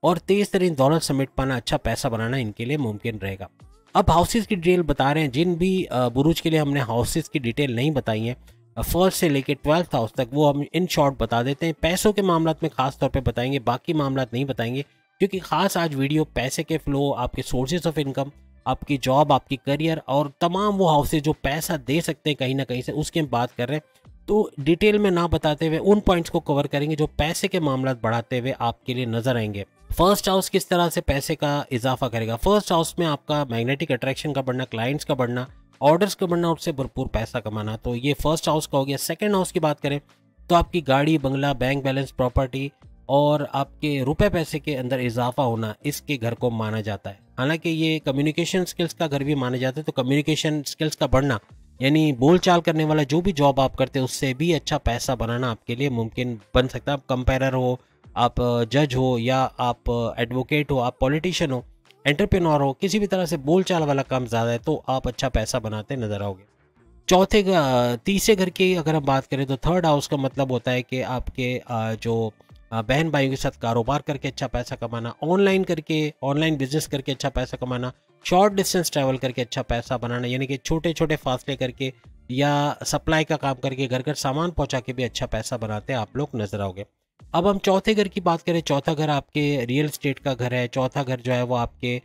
और तेज तरीन दौलत समेट पाना, अच्छा पैसा बनाना इनके लिए मुमकिन रहेगा। अब हाउसेस की डिटेल बता रहे हैं, जिन भी बुरुज के लिए हमने हाउसेस की डिटेल नहीं बताई है फर्स्ट से लेके 12th हाउस तक, वो हम इन शॉर्ट बता देते हैं। पैसों के मामला में खास तौर पे बताएंगे, बाकी मामला नहीं बताएंगे क्योंकि खास आज वीडियो पैसे के फ्लो, आपके सोर्सेज ऑफ इनकम, आपकी जॉब, आपकी करियर और तमाम वो हाउसेज जो पैसा दे सकते हैं कहीं ना कहीं से, उसकी हम बात कर रहे हैं। तो डिटेल में ना बताते हुए उन पॉइंट्स को कवर करेंगे जो पैसे के मामला बढ़ाते हुए आपके लिए नजर आएंगे। फर्स्ट हाउस किस तरह से पैसे का इजाफा करेगा। फर्स्ट हाउस में आपका मैग्नेटिक अट्रैक्शन का बढ़ना, क्लाइंट्स का बढ़ना, ऑर्डर्स का बढ़ना, उससे भरपूर पैसा कमाना, तो ये फर्स्ट हाउस का हो गया। सेकंड हाउस की बात करें तो आपकी गाड़ी, बंगला, बैंक बैलेंस, प्रॉपर्टी और आपके रुपए पैसे के अंदर इजाफा होना, इसके घर को माना जाता है। हालांकि ये कम्युनिकेशन स्किल्स का घर भी माना जाता है, तो कम्युनिकेशन स्किल्स का बढ़ना यानी बोलचाल करने वाला जो भी जॉब आप करते हैं उससे भी अच्छा पैसा बनाना आपके लिए मुमकिन बन सकता है। आप कंपेरर हो, आप जज हो, या आप एडवोकेट हो, आप पॉलिटिशियन हो, एंटरप्रेन्योर हो, किसी भी तरह से बोलचाल वाला काम ज़्यादा है तो आप अच्छा पैसा बनाते नजर आओगे। तीसरे घर की अगर हम बात करें तो थर्ड हाउस का मतलब होता है कि आपके जो बहन भाइयों के साथ कारोबार करके अच्छा पैसा कमाना, ऑनलाइन बिजनेस करके अच्छा पैसा कमाना, शॉर्ट डिस्टेंस ट्रैवल करके अच्छा पैसा बनाना, यानी कि छोटे छोटे फासले करके या सप्लाई का काम करके घर घर सामान पहुंचा के भी अच्छा पैसा बनाते हैं आप लोग नजर आओगे। अब हम चौथे घर की बात करें, चौथा घर आपके रियल एस्टेट का घर है। चौथा घर जो है वो आपके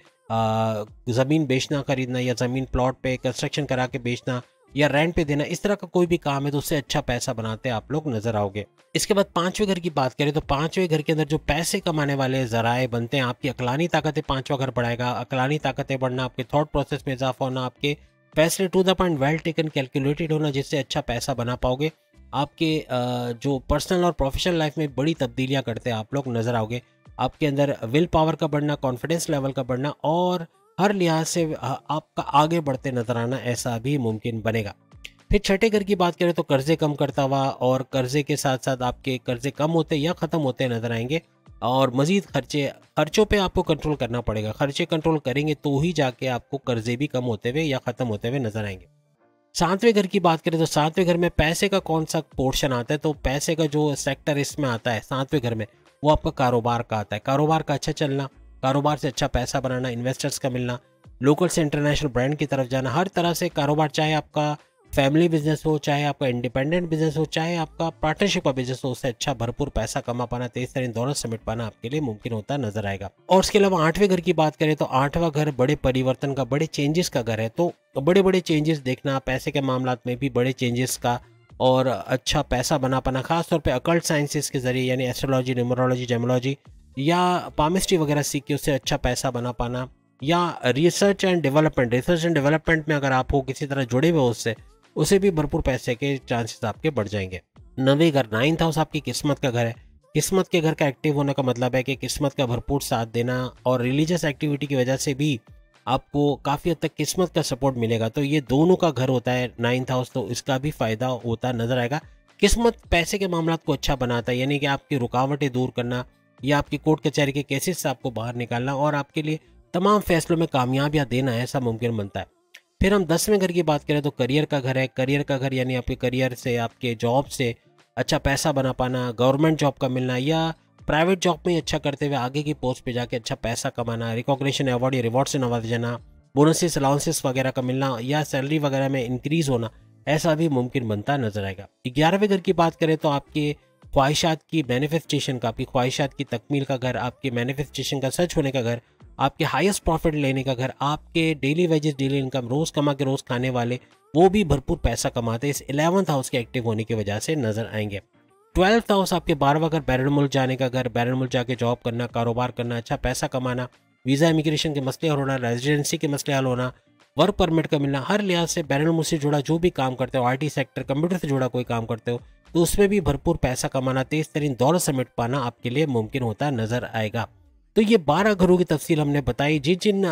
ज़मीन बेचना खरीदना या ज़मीन प्लॉट पे कंस्ट्रक्शन करा के बेचना या रेंट पे देना, इस तरह का कोई भी काम है तो उससे अच्छा पैसा बनाते आप लोग नजर आओगे। इसके बाद पांचवें घर की बात करें तो पांचवें घर के अंदर जो पैसे कमाने वाले जराए बनते हैं, आपकी अकलानी ताकतें पांचवा घर बढ़ाएगा। अकलानी ताकतें बढ़ना, आपके थॉट प्रोसेस में इजाफा होना, आपके फैसले to the point, well taken, calculated होना, जिससे अच्छा पैसा बना पाओगे। आपके जो पर्सनल और प्रोफेशनल लाइफ में बड़ी तब्दीलियां करते हैं आप लोग नजर आओगे। आपके अंदर विल पावर का बढ़ना, कॉन्फिडेंस लेवल का बढ़ना और हर लिहाज से आपका आगे बढ़ते नजर आना, ऐसा भी मुमकिन बनेगा। फिर छठे घर की बात करें तो कर्जे कम करता हुआ, और कर्जे के साथ साथ आपके कर्जे कम होते या ख़त्म होते नजर आएंगे। और मज़ीद खर्चों पे आपको कंट्रोल करना पड़ेगा। खर्चे कंट्रोल करेंगे तो ही जाके आपको कर्जे भी कम होते हुए या ख़त्म होते हुए नजर आएंगे। सातवें घर की बात करें तो सातवें घर में पैसे का कौन सा पोर्शन आता है, तो पैसे का जो सेक्टर इसमें आता है सातवें घर में, वो आपका कारोबार का आता है। कारोबार का अच्छा चलना, कारोबार से अच्छा पैसा बनाना, इन्वेस्टर्स का मिलना, लोकल से इंटरनेशनल ब्रांड की तरफ जाना, हर तरह से कारोबार, चाहे आपका फैमिली बिजनेस हो, चाहे आपका इंडिपेंडेंट बिजनेस हो, चाहे आपका पार्टनरशिप का बिजनेस हो, उससे अच्छा भरपूर पैसा कमा पाना, तेज तरीन दौलत समेट पाना आपके लिए मुमकिन होता नजर आएगा। और उसके अलावा आठवें घर की बात करें तो आठवां घर बड़े परिवर्तन का, बड़े चेंजेस का घर है। तो बड़े बड़े चेंजेस देखना, पैसे के मामला में भी बड़े चेंजेस का और अच्छा पैसा बना पाना, खासतौर पर अकल्ट साइंसेस के जरिए, यानी एस्ट्रोलॉजी, न्यूमरोलॉजी, जेमोलॉजी या पामिस्ट्री वगैरह सीख के उससे अच्छा पैसा बना पाना, या रिसर्च एंड डेवलपमेंट में अगर आप हो किसी तरह जुड़े हुए उससे, उसे भी भरपूर पैसे के चांसेस आपके बढ़ जाएंगे। नवे घर, 9th हाउस आपकी किस्मत का घर है। किस्मत के घर का एक्टिव होने का मतलब है कि किस्मत का भरपूर साथ देना, और रिलीजियस एक्टिविटी की वजह से भी आपको काफ़ी हद तक किस्मत का सपोर्ट मिलेगा। तो ये दोनों का घर होता है 9th हाउस, तो इसका भी फायदा होता नजर आएगा। किस्मत पैसे के मामला को अच्छा बनाता है, यानी कि आपकी रुकावटें दूर करना या आपकी कोर्ट कचहरी के केसेस से आपको बाहर निकालना और आपके लिए तमाम फैसलों में कामयाबियां देना, ऐसा मुमकिन बनता है। फिर हम 10वें घर की बात करें तो करियर का घर है। करियर का घर यानी आपके करियर से, आपके जॉब से अच्छा पैसा बना पाना, गवर्नमेंट जॉब का मिलना या प्राइवेट जॉब में अच्छा करते हुए आगे की पोस्ट पे जाके अच्छा पैसा कमाना, रिकॉग्निशन, अवार्ड या रिवॉर्ड से नवाजा जाना, बोनसेस, अलाउंसेस वगैरह का मिलना या सैलरी वगैरह में इंक्रीज होना, ऐसा भी मुमकिन बनता नजर आएगा। 11वें घर की बात करें तो आपके ख्वाहिशात की मैनिफेस्टेशन का, आपकी ख्वाहिशात की तकमील का घर, आपके मैनिफेस्टेशन का सच होने का घर, आपके हाईएस्ट प्रॉफिट लेने का घर, आपके डेली वेजेस, डेली इनकम, रोज कमा के रोज खाने वाले, वो भी भरपूर पैसा कमाते इस 11th हाउस के एक्टिव होने की वजह से नजर आएंगे। 12th हाउस आपके 12वां घर, बैरून मुल्क जाने का घर, बैरून मुल्क जाके जॉब करना, कारोबार करना, अच्छा पैसा कमाना, वीज़ा इमिग्रेशन के मसले हल होना, रेजिडेंसी के मसले हल होना, वर्क परमिट का मिलना, हर लिहाज से बैरून मुल्क से जुड़ा जो भी काम करते हो, आईटी सेक्टर, कंप्यूटर से जुड़ा कोई काम करते हो, तो उसमें भी भरपूर पैसा कमाना, तेज तरीन दौलत समेट पाना आपके लिए मुमकिन होता नजर आएगा। तो ये 12 घरों की तफसील हमने बताई। जिन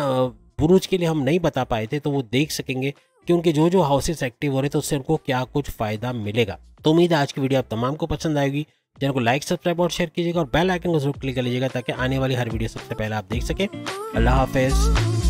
बुरुज के लिए हम नहीं बता पाए थे तो वो देख सकेंगे कि उनके जो हाउसेस एक्टिव हो रहे थे उससे उनको क्या कुछ फायदा मिलेगा। तो उम्मीद है आज की वीडियो आप तमाम को पसंद आएगी। चैनल को लाइक, सब्सक्राइब और शेयर कीजिएगा और बेल आइकन को जरूर क्लिक कर लीजिएगा ताकि आने वाली हर वीडियो सबसे पहले आप देख सकें। अल्लाह हाफिज।